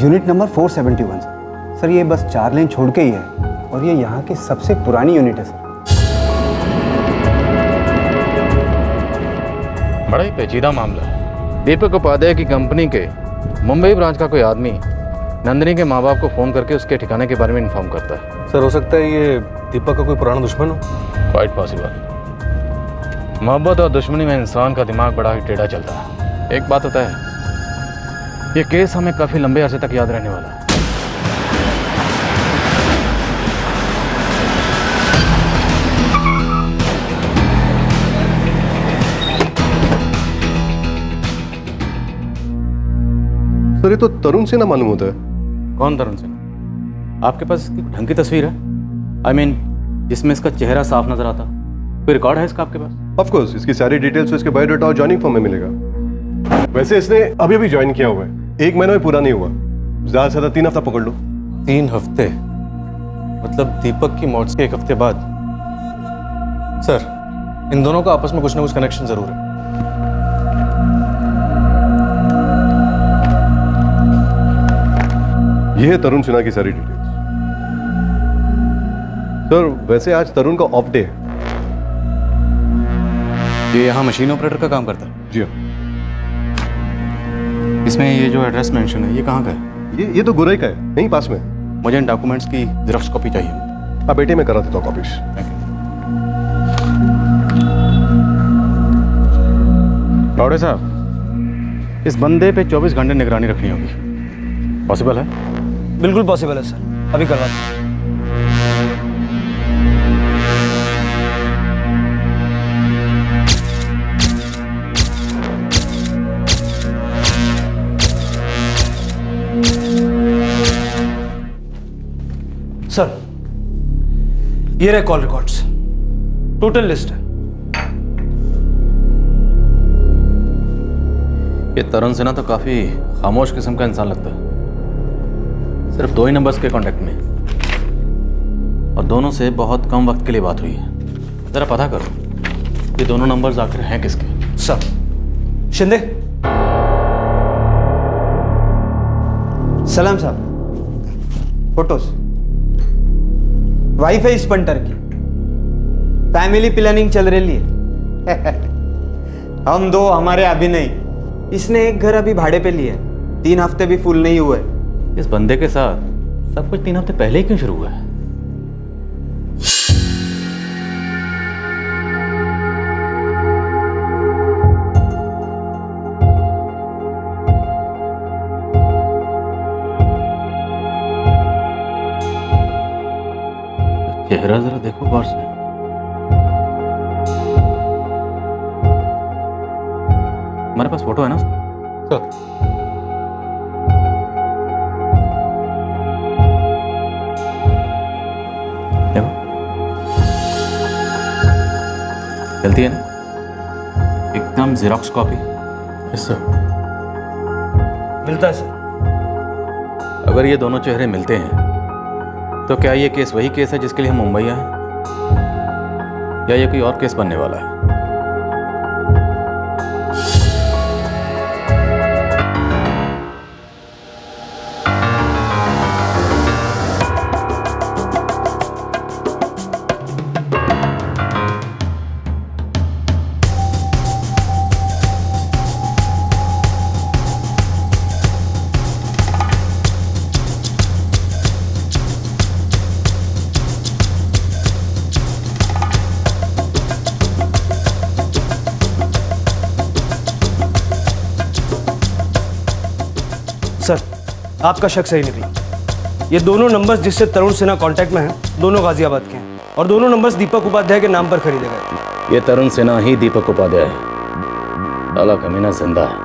यूनिट नंबर 471 सर। ये बस 4 लेन छोड़ के ही है और ये यहाँ की सबसे पुरानी यूनिट है सर। बड़ा ही पेचीदा मामला है। दीपक उपाध्याय की कंपनी के मुंबई ब्रांच का कोई आदमी नंदिनी के माँ बाप को फ़ोन करके उसके ठिकाने के बारे में इन्फॉर्म करता है। सर हो सकता है ये दीपक का कोई पुराना दुश्मन हो। Quite possible. मोहब्बत और दुश्मनी में इंसान का दिमाग बड़ा ही टेढ़ा चलता है। एक बात होता है, ये केस हमें काफ़ी लंबे अरसे तक याद रहने वाला है। सर ये तो तरुण सिन्हा मालूम होता है। कौन तरुण सिन्हा? आपके पास इसकी ढंग की तस्वीर है? आई मीन जिसमें इसका चेहरा साफ नजर आता? कोई रिकॉर्ड है इसका आपके पास? ऑफ कोर्स, इसकी सारी डिटेल्स इसके बायोडाटा और जॉइनिंग फॉर्म में मिलेगा। वैसे इसने अभी अभी ज्वाइन किया हुआ है, 1 महीना भी पूरा नहीं हुआ। ज्यादा से ज्यादा 3 हफ्ता पकड़ लो। 3 हफ्ते? मतलब दीपक की मौत के 1 हफ्ते बाद? सर इन दोनों का आपस में कुछ ना कुछ कनेक्शन जरूर है। ये है तरुण सिन्हा की सारी डिटेल्स। सर वैसे आज तरुण का ऑफ डे है। ये यहाँ मशीन ऑपरेटर का काम करता है? जी इसमें ये जो एड्रेस मेंशन है ये कहाँ का है? ये तो गुरई का है, यहीं पास में। मुझे इन डॉक्यूमेंट्स की जेरॉक्स कॉपी चाहिए। हाँ बेटे, मैं करा देता हूँ कॉपीज। पावड़े साहब, इस बंदे पे 24 घंटे निगरानी रखनी होगी। पॉसिबल है? बिल्कुल पॉसिबल है सर, अभी करवा दें। सर, ये रहे कॉल रिकॉर्ड्स, टोटल लिस्ट है। ये तरुण सिन्हा तो काफी खामोश किस्म का इंसान लगता है। सिर्फ 2 ही नंबर्स के कांटेक्ट में और दोनों से बहुत कम वक्त के लिए बात हुई है। जरा पता करो ये दोनों नंबर्स आखिर हैं किसके। सर, शिंदे। सलाम साहब, फोटोज वाइफ है इस पंटर की, फैमिली प्लानिंग चल रही है। हम दो, हमारे अभी नहीं। इसने एक घर अभी भाड़े पे लिया है, 3 हफ्ते भी फुल नहीं हुए। इस बंदे के साथ सब कुछ 3 हफ्ते पहले ही क्यों शुरू हुआ है? चेहरा जरा देखो गौर से। हमारे पास फोटो है ना उसका? देखो, चलती है ना? एकदम जेरॉक्स कॉपी। इससे मिलता है सर। अगर ये दोनों चेहरे मिलते हैं तो क्या ये केस वही केस है जिसके लिए हम मुंबई आए, या ये कोई और केस बनने वाला है? सर, आपका शक सही निकला। ये दोनों नंबर्स जिससे तरुण सिन्हा कांटेक्ट में हैं, दोनों गाजियाबाद के हैं और दोनों नंबर्स दीपक उपाध्याय के नाम पर खरीदे गए। ये तरुण सिन्हा ही दीपक उपाध्याय है। साला कमीना जिंदा है।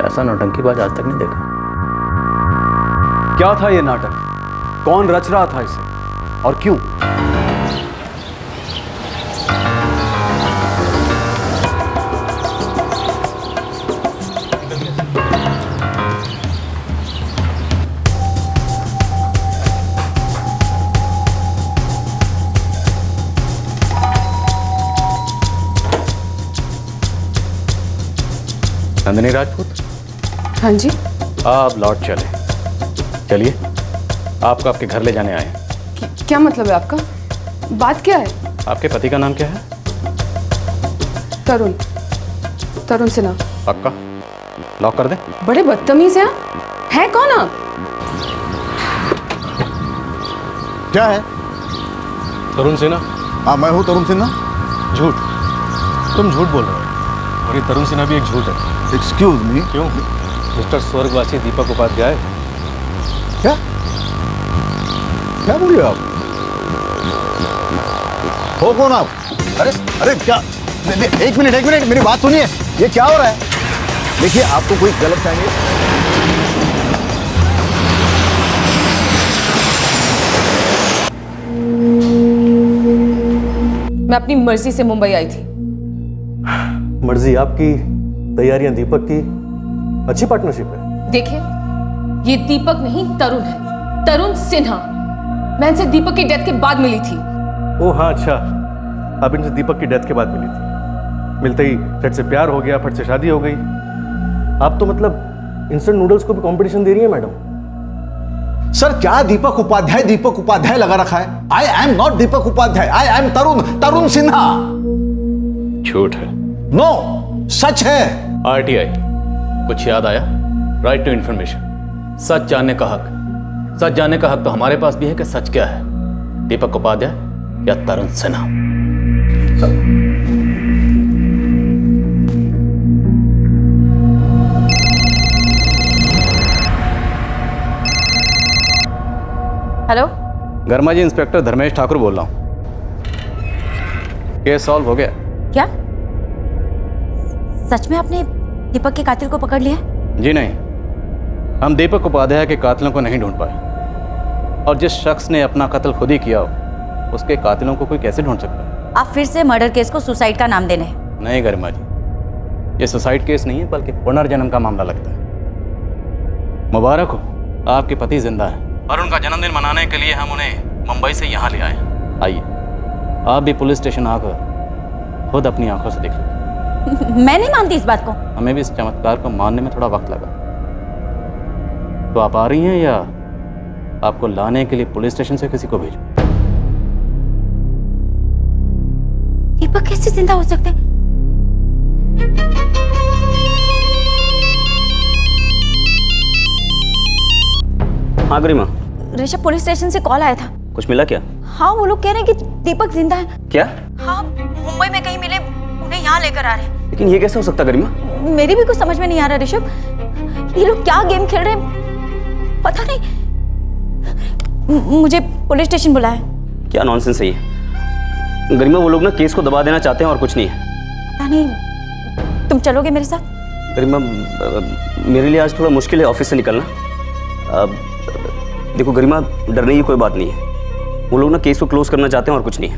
ऐसा नौटंकीबाज आज तक नहीं देखा। क्या था ये नाटक? कौन रच रहा था इसे और क्यों? नंदिनी राजपूत। हाँ जी। आप लौट चलिए, आपको आपके घर ले जाने आए हैं। क्या मतलब है आपका? बात क्या है? आपके पति का नाम क्या है? तरुण सिन्हा। पक्का? लॉक कर दे। बड़े बदतमीज हैं। है कौन आप? क्या है? तरुण सिन्हा। हाँ, मैं हूँ तरुण सिन्हा। झूठ, तुम झूठ बोल रहे हो और ये तरुण सिन्हा भी एक झूठ है। Excuse me. क्यों? मिस्टर स्वर्गवासी दीपक उपाध्याय। क्या क्या बोलिए आप? हो कौन आप? अरे क्या? एक मिनट मेरी बात सुनिए। ये क्या हो रहा है? देखिए, आपको कोई गलत फहमी। मैं अपनी मर्जी से मुंबई आई थी। मर्जी आपकी, तैयारियां दीपक की। अच्छी पार्टनरशिप है। देखिए, ये दीपक नहीं तरुण है, तरुण सिन्हा। मैं इनसे दीपक की डेथ के बाद मिली थी। ओह हाँ, अच्छा, आप इनसे दीपक की डेथ के बाद मिली थी। मिलते ही फट से प्यार हो गया, फट से शादी हो गई। आप तो मतलब इंस्टेंट नूडल्स को भी कंपटीशन दे रही है मैडम। सर, क्या दीपक उपाध्याय लगा रखा है? I am not Deepak Upadhyay, I am Tarun Sinha. झूठ है। नो, सच है। आरटीआई, कुछ याद आया? राइट टू इंफॉर्मेशन, सच जानने का हक। सच जानने का हक तो हमारे पास भी है कि सच क्या है, दीपक उपाध्याय या तरुण सिन्हा। हेलो, गर्मा जी, इंस्पेक्टर धर्मेश ठाकुर बोल रहा हूँ। केस सॉल्व हो गया। क्या सच में आपने दीपक के कातिल को पकड़ लिया? जी नहीं, हम दीपक उपाध्याय के कातिलों को नहीं ढूंढ पाए, और जिस शख्स ने अपना कत्ल खुद ही किया हो उसके कातिलों को कोई कैसे ढूंढ सकता है? आप फिर से मर्डर केस को सुसाइड का नाम देने हैं। नहीं गरिमा जी, ये सुसाइड केस नहीं है बल्कि पुनर्जन्म का मामला लगता है। मुबारक हो, आपके पति जिंदा है और उनका जन्मदिन मनाने के लिए हम उन्हें मुंबई से यहाँ ले आए। आइए, आप भी पुलिस स्टेशन आकर खुद अपनी आंखों से देख लीजिए। मैं नहीं मानती इस बात को। हमें भी इस चमत्कार को मानने में थोड़ा वक्त लगा। तो आप आ रही हैं या आपको लाने के लिए पुलिस स्टेशन से किसी को भेजूं? दीपक कैसे जिंदा हो सकते हैं? हाँ गरिमा, ऋषभ, पुलिस स्टेशन से कॉल आया था। कुछ मिला क्या? हाँ, वो लोग कह रहे हैं कि दीपक जिंदा है। क्या? हाँ, मुंबई में कहीं मिले, उन्हें यहाँ लेकर आ रहे हैं। लेकिन ये कैसे हो सकता गरिमा? मेरी भी कुछ समझ में नहीं आ रहा ऋषभ, ये लोग क्या गेम खेल रहे हैं पता नहीं। मुझे पुलिस स्टेशन बुलाया। क्या नॉनसेंस है ये गरिमा? वो लोग ना केस को दबा देना चाहते हैं और कुछ नहीं है। पता नहीं, तुम चलोगे मेरे साथ? गरिमा, मेरे लिए आज थोड़ा मुश्किल है ऑफिस से निकलना। देखो गरिमा, डरने की कोई बात नहीं है। वो लोग ना केस को क्लोज करना चाहते हैं और कुछ नहीं है,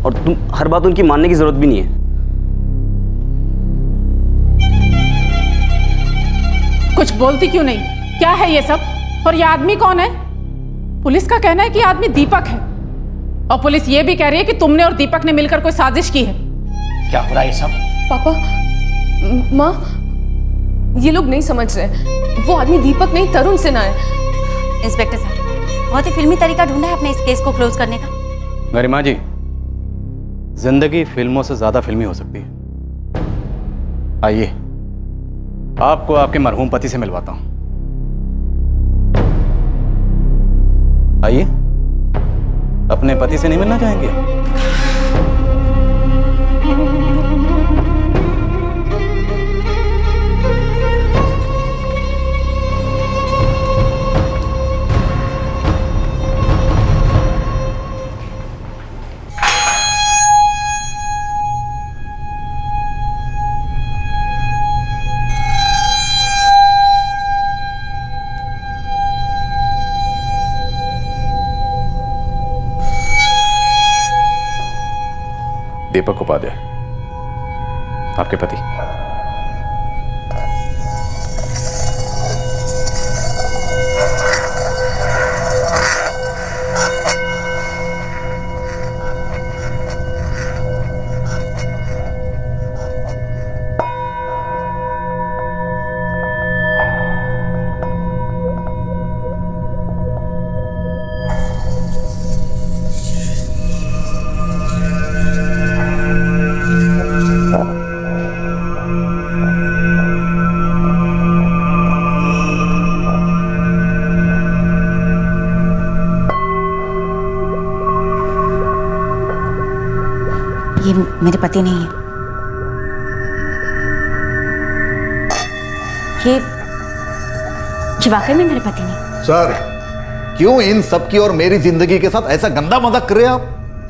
और तुम हर बात उनकी मानने की जरूरत भी नहीं है। कुछ बोलती क्यों नहीं? क्या है ये सब? और ये आदमी कौन है? पुलिस का कहना है कि आदमी दीपक है, और पुलिस ये भी कह रही है कि तुमने और दीपक ने मिलकर कोई साजिश की है। क्या हो रहा है ये सब? पापा, माँ, ये लोग नहीं समझ रहे। वो आदमी दीपक नहीं, तरुण सिन्हा है। इंस्पेक्टर साहब, बहुत ही फिल्मी तरीका ढूंढा है आपने इस केस को क्लोज करने का। गरिमा जी, जिंदगी फिल्मों से ज्यादा फिल्मी हो सकती है। आइए, आपको आपके मरहूम पति से मिलवाता हूं। आइए, अपने पति से नहीं मिलना चाहेंगे? दीपक उपाध्याय, आपके पति। ये मेरे पति नहीं है। ये वाकई में मेरे पति नहीं। सर, क्यों इन सब की और मेरी जिंदगी के साथ ऐसा गंदा मजाक कर रहे हैं आप?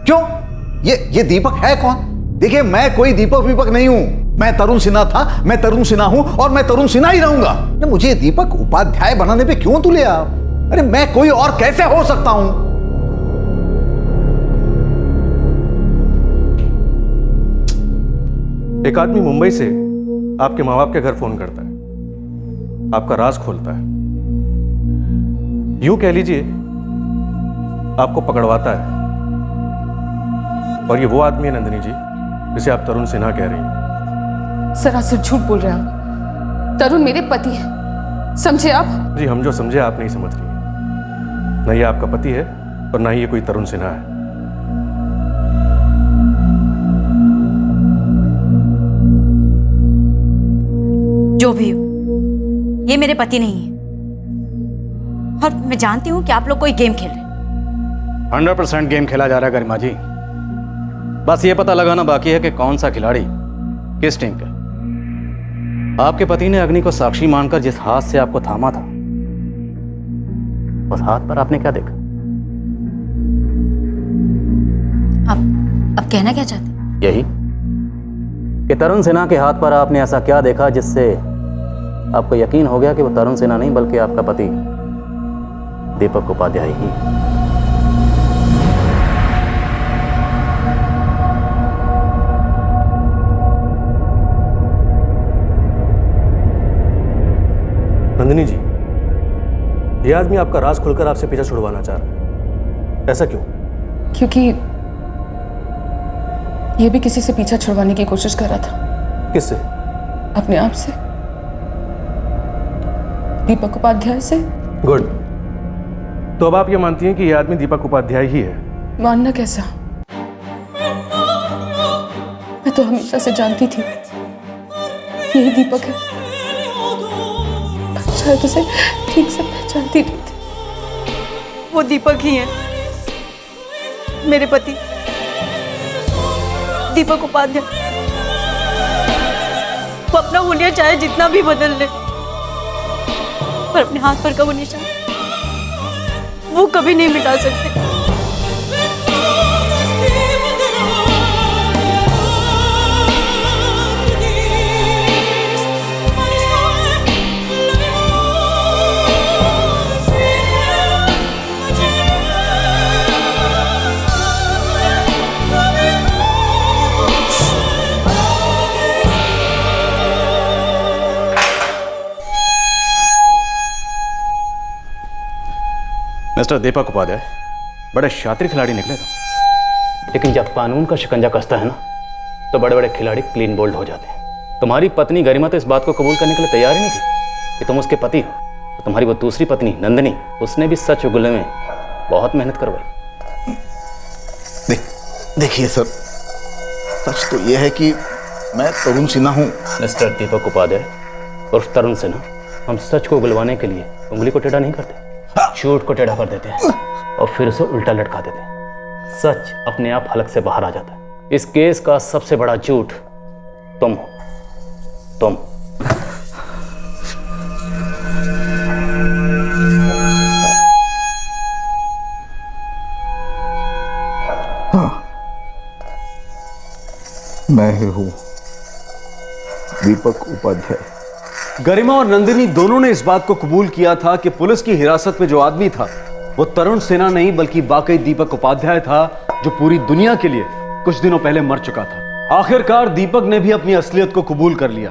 क्यों? ये दीपक है कौन? देखिए, मैं कोई दीपक वीपक नहीं हूं। मैं तरुण सिन्हा था, मैं तरुण सिन्हा हूं, और मैं तरुण सिन्हा ही रहूंगा। मुझे दीपक उपाध्याय बनाने पे क्यों तुले आप? अरे मैं कोई और कैसे हो सकता हूं? एक आदमी मुंबई से आपके माँ बाप के घर फोन करता है, आपका राज खोलता है, यूं कह लीजिए आपको पकड़वाता है। और ये वो आदमी है नंदिनी जी जिसे आप तरुण सिन्हा कह रही हैं। सरासर झूठ बोल रहे हैं आप। तरुण मेरे पति है, समझे आप? जी, हम जो समझे आप नहीं समझ रही हैं। न ये आपका पति है और ना ही ये कोई तरुण सिन्हा है। जो भी हो, ये मेरे पति नहीं है। और मैं जानती हूं कि आप लोग कोई गेम खेल रहे हैं। 100% गेम खेला जा रहा है गरिमा जी। बस ये पता लगाना बाकी है कि कौन सा खिलाड़ी किस टीम का। आपके पति ने अग्नि को साक्षी मानकर जिस हाथ से आपको थामा था, उस हाथ पर आपने क्या देखा? अब कहना क्या चाहते हैं? यही कि तरुण सिन्हा के हाथ पर आपने ऐसा क्या देखा जिससे आपको यकीन हो गया कि वो तरुण सिन्हा नहीं बल्कि आपका पति दीपक उपाध्याय ही। नंदिनी जी, ये आदमी आपका राज खुलकर आपसे पीछा छुड़वाना चाह रहा है, ऐसा क्यों? क्योंकि ये भी किसी से पीछा छुड़वाने की कोशिश कर रहा था। किससे? अपने आप से, दीपक उपाध्याय से। गुड। तो अब आप ये मानती हैं कि ये आदमी दीपक उपाध्याय ही है? मानना कैसा, मैं तो हमेशा से जानती थी यही दीपक है। शायद उसे ठीक से पहचानती नहीं थी। वो दीपक ही है, मेरे पति दीपक उपाध्याय। वो अपना हुलिया चाहे जितना भी बदल ले, पर अपने हाथ पर का वो निशान वो कभी नहीं मिटा सकते। मिस्टर दीपक उपाध्याय बड़े शातिर खिलाड़ी निकले थे, लेकिन जब कानून का शिकंजा कसता है ना, तो बड़े बड़े खिलाड़ी क्लीन बोल्ड हो जाते हैं। तुम्हारी पत्नी गरिमा तो इस बात को कबूल करने के लिए तैयार ही नहीं थी कि तुम उसके पति हो। तो तुम्हारी वो दूसरी पत्नी नंदिनी, उसने भी सच उगलने में बहुत मेहनत करवाई। देखिए सर, सच तो यह है कि मैं तरुण सिन्हा हूँ। मिस्टर दीपक उपाध्याय और तरुण सिन्हा, हम सच को उगलवाने के लिए उंगली को टेढ़ा नहीं करते, झूठ को टेढ़ा कर देते हैं और फिर उसे उल्टा लटका देते हैं। सच अपने आप हलक से बाहर आ जाता है। इस केस का सबसे बड़ा झूठ तुम हो। तुम हाँ, मैं ही हूं दीपक उपाध्याय। गरिमा और नंदिनी दोनों ने इस बात को कबूल किया था कि पुलिस की हिरासत में जो आदमी था वो तरुण सिन्हा नहीं बल्कि वाकई दीपक उपाध्याय था, जो पूरी दुनिया के लिए कुछ दिनों पहले मर चुका था। आखिरकार दीपक ने भी अपनी असलियत को कबूल कर लिया।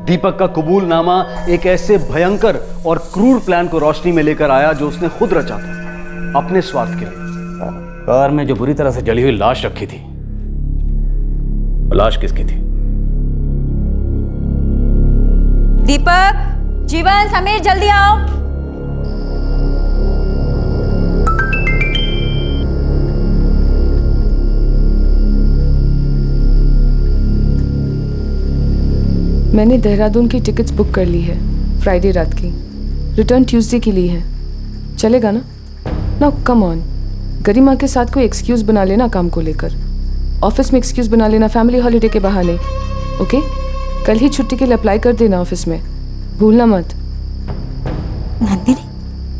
दीपक का कबूलनामा एक ऐसे भयंकर और क्रूर प्लान को रोशनी में लेकर आया जो उसने खुद रचा था अपने स्वार्थ के लिए। कार में जो बुरी तरह से जली हुई लाश रखी थी, लाश किसकी थी? दीपक, जीवन, समीर, जल्दी आओ। मैंने देहरादून की टिकट्स बुक कर ली है, फ्राइडे रात की। रिटर्न ट्यूसडे के लिए है, चलेगा ना? नाउ कम ऑन, गरिमा के साथ कोई एक्सक्यूज बना लेना काम को लेकर। ऑफिस में एक्सक्यूज बना लेना फैमिली हॉलीडे के बहाने। ओके, कल ही छुट्टी के लिए अप्लाई कर देना ऑफिस में, भूलना मत। नंदिनी,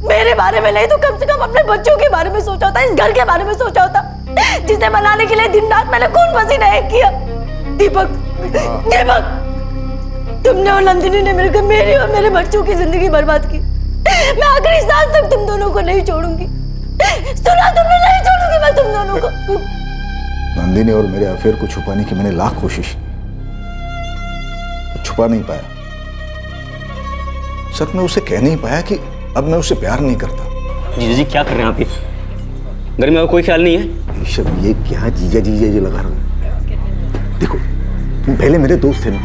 मेरे बारे में नहीं तो कम से कम अपने बच्चों के बारे में सोचा होता, इस घर के बारे में सोचा होता, जिसे बनाने के लिए दिन रात मैंने खून पसीना एक किया। दीपक, दीपक, तुमने और नंदिनी ने मिलकर मेरी और मेरे बच्चों की जिंदगी बर्बाद की। मैं आखिरी सांस तक तुम दोनों को नहीं छोड़ूंगी। सुना तुमने? नहीं छोड़ूंगी मैं तुम दोनों को। नंदिनी और मेरे अफेयर को छुपाने की मैंने लाख कोशिश की, छुपा नहीं पाया। सर, मैं उसे कह नहीं पाया कि अब मैं उसे प्यार नहीं करता। जीजा जी क्या कर रहे हैं आप? ये गरिमा का कोई ख्याल नहीं है? ऋषभ, ये क्या जीजा जीजा जी लगा रहे हो? देखो, तुम पहले मेरे दोस्त थे ना,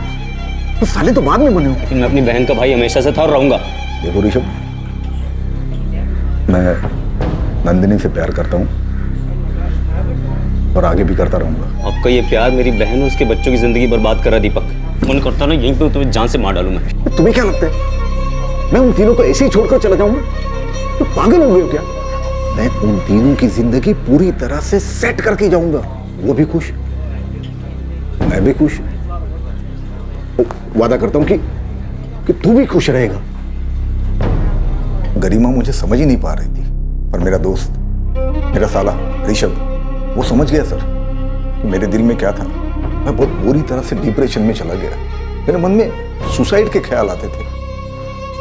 तो साले तो बाद में बने हो। मैं अपनी बहन का भाई हमेशा से था और रहूंगा। देखो ऋषभ, मैं नंदिनी से प्यार करता हूँ और आगे भी करता रहूंगा। आपका ये प्यार मेरी बहन और उसके बच्चों की जिंदगी बर्बाद कर रहा दीपक। मन करता ना यहीं पे तुम्हें जान से मार डालूं मैं। तुम्हें क्या लगता है मैं उन तीनों को ऐसे ही छोड़कर चला जाऊंगा? तो पागल हो गए हो क्या? मैं उन तीनों की जिंदगी पूरी तरह से सेट करके जाऊंगा। वो भी खुश, मैं भी खुश। वादा करता हूं कि तू भी खुश रहेगा। गरिमा मुझे समझ ही नहीं पा रही थी, पर मेरा दोस्त, मेरा साला ऋषभ, वो समझ गया सर कि मेरे दिल में क्या था। मैं बहुत बुरी तरह से डिप्रेशन में चला गया। मेरे मन में सुसाइड के ख्याल आते थे।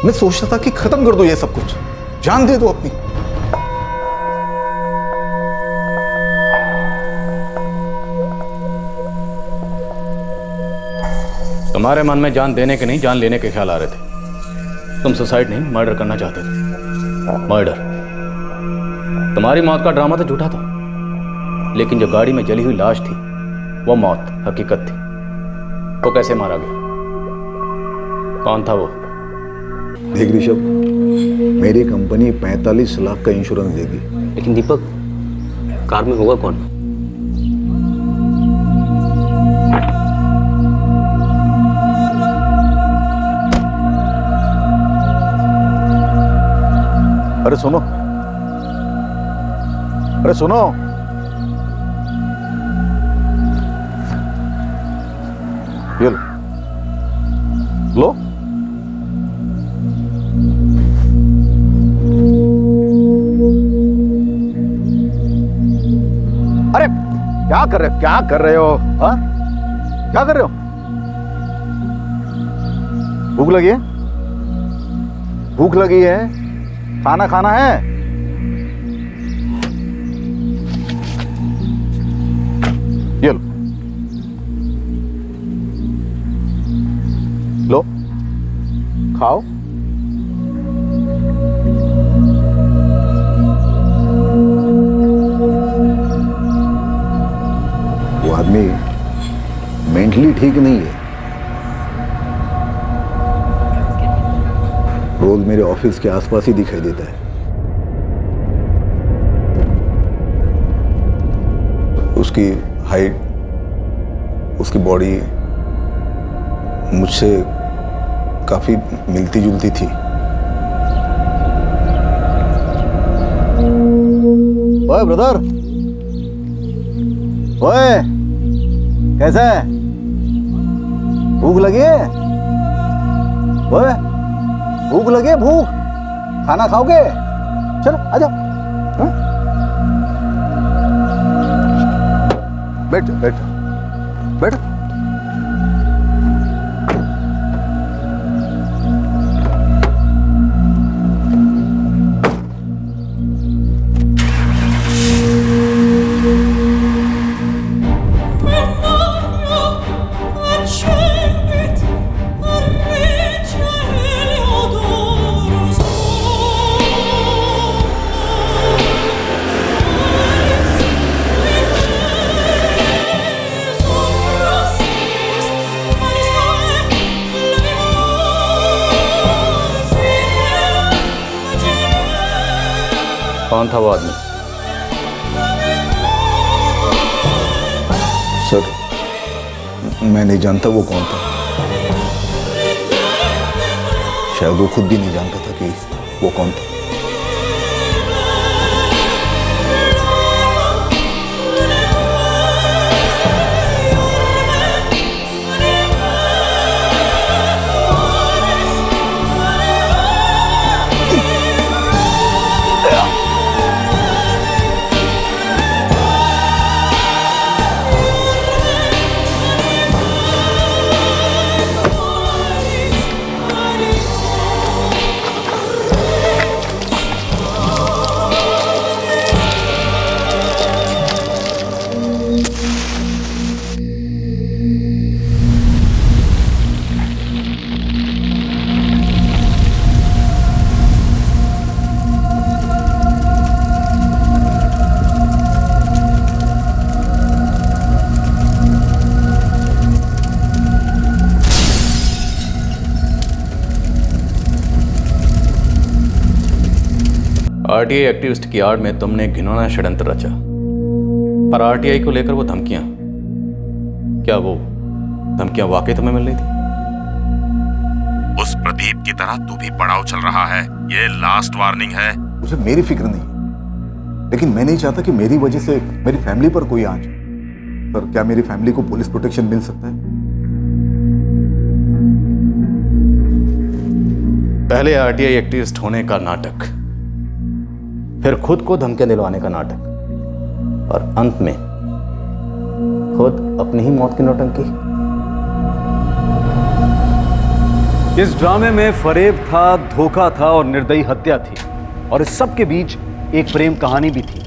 मैं सोचता था कि खत्म कर दो ये सब कुछ, जान दे दो अपनी। तुम्हारे मन में जान देने के नहीं, जान लेने के ख्याल आ रहे थे। तुम सुसाइड नहीं, मर्डर करना चाहते थे। मर्डर। तुम्हारी मौत का ड्रामा तो झूठा था, लेकिन जो गाड़ी में जली हुई लाश थी वो मौत हकीकत थी। वो कैसे मारा गया? कौन था वो? देख ऋषभ, मेरी कंपनी 45 लाख का इंश्योरेंस देगी। लेकिन दीपक, कार में होगा कौन? अरे सुनो, अरे सुनो, ये लो। अरे क्या कर रहे हो? क्या कर रहे हो? हाँ, क्या कर रहे हो? भूख लगी है? भूख लगी है? खाना खाना है? ये लो, खाओ। वो आदमी मेंटली ठीक नहीं है। रोज मेरे ऑफिस के आसपास ही दिखाई देता है। उसकी हाइट, उसकी बॉडी मुझसे काफी मिलती जुलती थी। ओए ब्रदर, ओए कैसा है? भूख लगी है? ओए भूख लगी है? भूख, खाना खाओगे? चलो आ जाओ। हाँ? बैठो बैठो बैठो। कौन था वो आदमी? सर मैं नहीं जानता वो कौन था। शायद वो खुद भी नहीं जानता था कि वो कौन था। आरटीआई एक्टिविस्ट की आड़ में तुमने घिनौना षड्यंत्र रचा। पर आरटीआई को लेकर वो धमकियां, क्या वो धमकियां वाकई तुम्हें मिल रही थी? उस प्रदीप की तरह तू भी पड़ाव चल रहा है। ये लास्ट वार्निंग है। मुझे मेरी फिक्र नहीं है, लेकिन मैं नहीं चाहता कि मेरी वजह से मेरी फैमिली पर कोई आंच। सर, क्या मेरी फैमिली को पुलिस प्रोटेक्शन मिल सकता है? पहले आरटीआई एक्टिविस्ट होने का नाटक, फिर खुद को धमकियां दिलवाने का नाटक, और अंत में खुद अपनी ही मौत की नौटंकी। इस ड्रामे में फरेब था, धोखा था और निर्दयी हत्या थी, और इस सब के बीच एक प्रेम कहानी भी थी,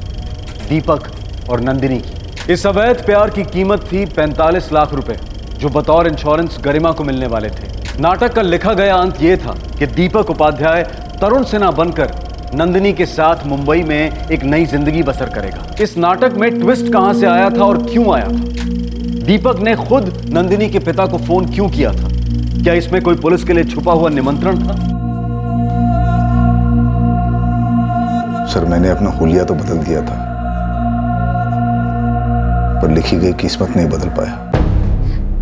दीपक और नंदिनी की। इस अवैध प्यार की कीमत थी 45 लाख रुपए, जो बतौर इंश्योरेंस गरिमा को मिलने वाले थे। नाटक का लिखा गया अंत यह था कि दीपक उपाध्याय तरुण सिन्हा बनकर नंदिनी के साथ मुंबई में एक नई जिंदगी बसर करेगा। इस नाटक में ट्विस्ट कहां से आया था और क्यों आया था? दीपक ने खुद नंदिनी के पिता को फोन क्यों किया था? क्या इसमें कोई पुलिस के लिए छुपा हुआ निमंत्रण था? सर, मैंने अपना हुलिया तो बदल दिया था, पर लिखी गई किस्मत नहीं बदल पाया।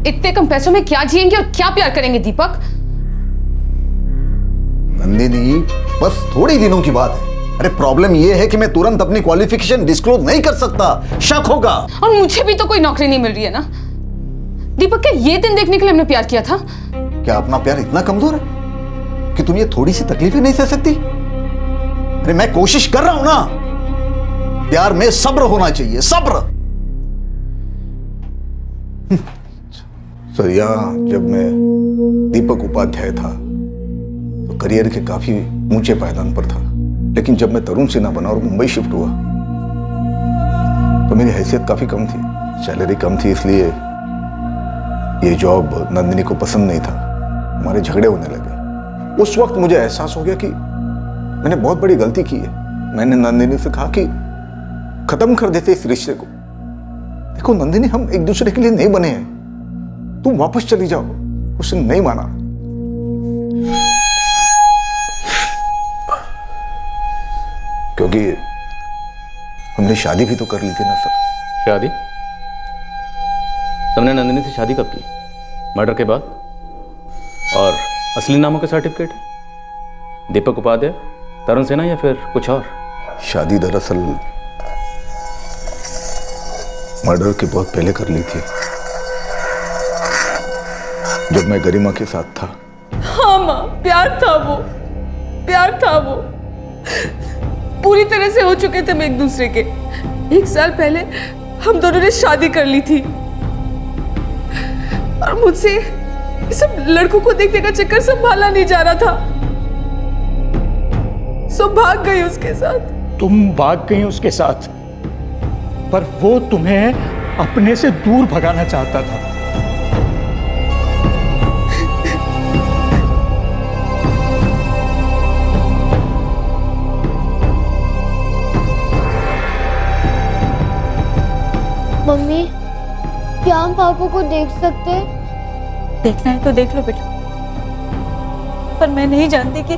इतने कम पैसों में क्या जिएंगे और क्या प्यार करेंगे दीपक? नंदिनी, बस थोड़े दिनों की बात है। अरे प्रॉब्लम यह है कि मैं तुरंत अपनी क्वालिफिकेशन डिस्क्लोज नहीं कर सकता, शक होगा। और मुझे भी तो कोई नौकरी नहीं मिल रही है ना। दीपक, क्या ये दिन देखने के लिए हमने प्यार किया था? क्या अपना प्यार इतना कमजोर है कि तुम ये थोड़ी सी तकलीफें नहीं सह सकती? अरे मैं कोशिश कर रहा हूं ना। प्यार में सब्र होना चाहिए, सब्र। सर, यहां जब मैं दीपक उपाध्याय था तो करियर के काफी ऊंचे पायदान पर था, लेकिन जब मैं तरुण सिन्हा बना और मुंबई शिफ्ट हुआ तो मेरी हैसियत काफी कम थी, सैलरी कम थी, इसलिए ये जॉब नंदिनी को पसंद नहीं था। हमारे झगड़े होने लगे। उस वक्त मुझे एहसास हो गया कि मैंने बहुत बड़ी गलती की है। मैंने नंदिनी से कहा कि खत्म कर देते इस रिश्ते को। देखो नंदिनी, हम एक दूसरे के लिए नहीं बने हैं, तुम वापस चली जाओ। उसने नहीं माना। क्योंकि हमने शादी भी तो कर ली थी ना सर। शादी? तुमने नंदिनी से शादी कब की? मर्डर के बाद? और असली नामों के सर्टिफिकेट है? दीपक उपाध्याय, तरुण सिन्हा या फिर कुछ और? शादी दरअसल मर्डर के बहुत पहले कर ली थी, जब मैं गरिमा के साथ था। हाँ माँ, प्यार था वो, प्यार था वो। पूरी तरह से हो चुके थे हम एक दूसरे के। 1 साल पहले हम दोनों ने शादी कर ली थी और मुझसे ये सब लड़कों को देखने का चक्कर संभाला नहीं जा रहा था, सो भाग गई उसके साथ। तुम भाग गई उसके साथ, पर वो तुम्हें अपने से दूर भगाना चाहता था। मम्मी, क्या हम पापा को देख सकते हैं? देखना है तो देख लो बेटा, पर मैं नहीं जानती कि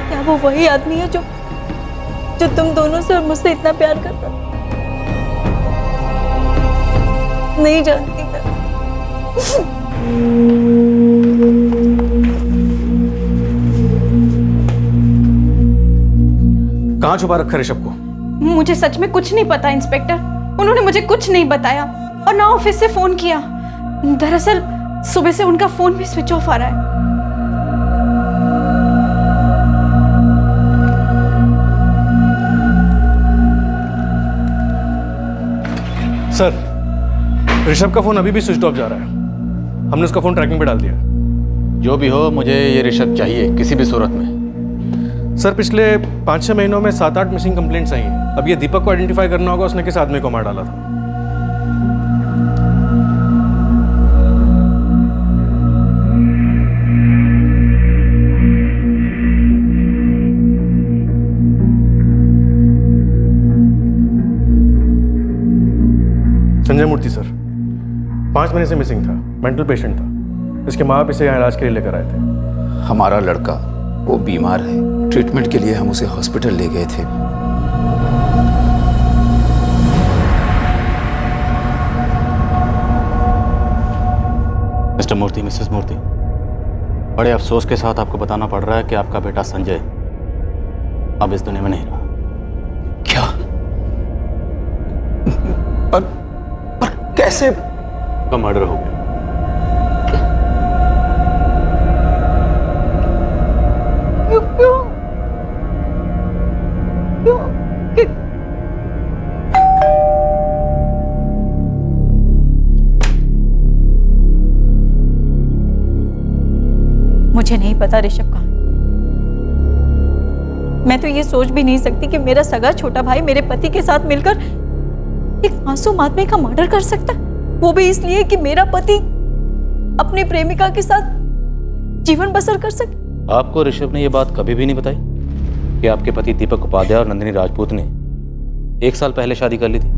क्या वो वही आदमी है जो तुम दोनों से और मुझसे इतना प्यार करता। नहीं जानती मैं। कहां छुपा रखा ऋषभ को? मुझे सच में कुछ नहीं पता इंस्पेक्टर। उन्होंने मुझे कुछ नहीं बताया और ना ऑफिस से फोन किया। दरअसल सुबह से उनका फोन भी स्विच ऑफ आ रहा है। सर, ऋषभ का फोन अभी भी स्विच ऑफ जा रहा है। हमने उसका फोन ट्रैकिंग पे डाल दिया। जो भी हो, मुझे ये ऋषभ चाहिए किसी भी सूरत में। सर, पिछले 5-6 महीनों में 7-8 मिसिंग कंप्लेंट्स आई हैं। अब ये दीपक को आइडेंटिफाई करना होगा, उसने किस आदमी को मार डाला था। संजय मूर्ति सर, 5 महीने से मिसिंग था, मेंटल पेशेंट था। इसके माँ बाप इसे यहाँ इलाज के लिए लेकर आए थे। हमारा लड़का वो बीमार है, ट्रीटमेंट के लिए हम उसे हॉस्पिटल ले गए थे। मिस्टर मूर्ति, मिसेस मूर्ति, बड़े अफसोस के साथ आपको बताना पड़ रहा है कि आपका बेटा संजय अब इस दुनिया में नहीं रहा। क्या? पर कैसे? उसका मर्डर हो गया। क्यों? मुझे नहीं पता ऋषभ कहाँ है। मैं तो ये सोच भी नहीं सकती कि मेरा सगा छोटा भाई मेरे पति के साथ मिलकर एक मासूम आदमी का मर्डर कर सकता है, वो भी इसलिए कि मेरा पति अपनी प्रेमिका के साथ जीवन बसर कर सके। आपको ऋषभ ने यह बात कभी भी नहीं बताई कि आपके पति दीपक उपाध्याय और नंदिनी राजपूत ने 1 साल पहले शादी कर ली थी?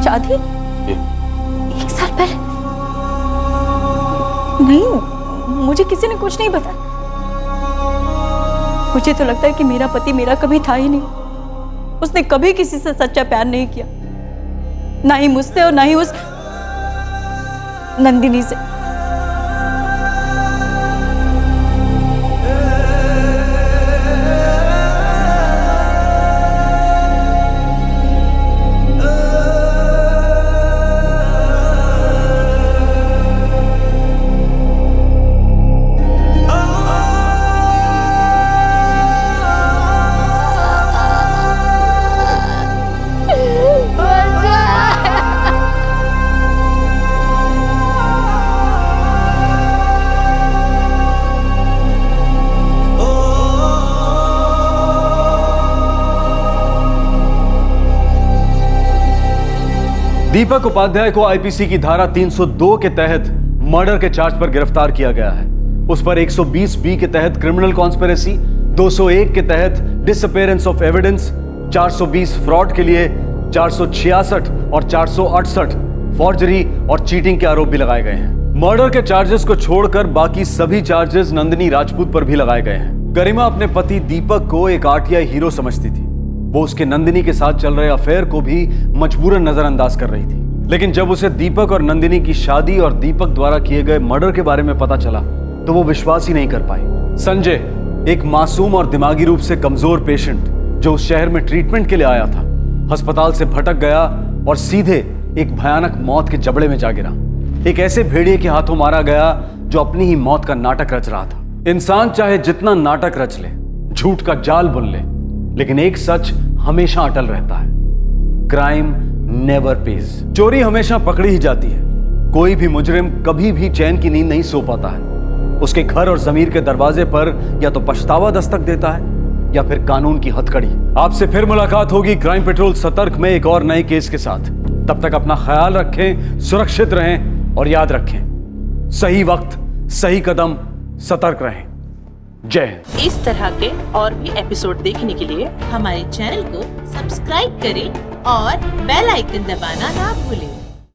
शादी 1 साल पहले? नहीं, मुझे किसी ने कुछ नहीं बताया। मुझे तो लगता है कि मेरा पति मेरा कभी था ही नहीं। उसने कभी किसी से सच्चा प्यार नहीं किया, ना ही मुझसे और ना ही उस नंदिनी से। दीपक उपाध्याय को आईपीसी की धारा 302 के तहत मर्डर के चार्ज पर गिरफ्तार किया गया है। उस पर 120 बी के तहत क्रिमिनल कॉन्स्पिरेसी, 201 के तहत डिसअपीयरेंस ऑफ एविडेंस, 420 फ्रॉड के लिए, 466 और 468 फॉर्जरी और चीटिंग के आरोप भी लगाए गए हैं। मर्डर के चार्जेस को छोड़कर बाकी सभी चार्जेस नंदिनी राजपूत पर भी लगाए गए हैं। गरिमा अपने पति दीपक को एक आरटीआई हीरो समझती थी। वो उसके नंदिनी के साथ चल रहे अफेयर को भी मजबूरन नजरअंदाज कर रही थी। लेकिन जब उसे दीपक और नंदिनी की शादी और दीपक द्वारा किए गए मर्डर के बारे में पता चला तो वो विश्वास ही नहीं कर पाई। संजय एक मासूम और दिमागी रूप से कमजोर पेशेंट जो उस शहर में ट्रीटमेंट के लिए आया था, अस्पताल से भटक गया और सीधे एक भयानक मौत के जबड़े में जा गिरा। एक ऐसे भेड़िए के हाथों मारा गया जो अपनी ही मौत का नाटक रच रहा था। इंसान चाहे जितना नाटक रच ले, झूठ का जाल बुन ले, लेकिन एक सच हमेशा अटल रहता है, क्राइम नेवर पेज। चोरी हमेशा पकड़ी ही जाती है। कोई भी मुजरिम कभी भी चैन की नींद नहीं सो पाता है। उसके घर और जमीर के दरवाजे पर या तो पछतावा दस्तक देता है या फिर कानून की हथकड़ी। आपसे फिर मुलाकात होगी क्राइम पेट्रोल सतर्क में एक और नए केस के साथ। तब तक अपना ख्याल रखें, सुरक्षित रहें और याद रखें, सही वक्त सही कदम, सतर्क रहें। जय हिंद। इस तरह के और भी एपिसोड देखने के लिए हमारे चैनल को सब्सक्राइब करें और बेल आइकन दबाना ना भूलें।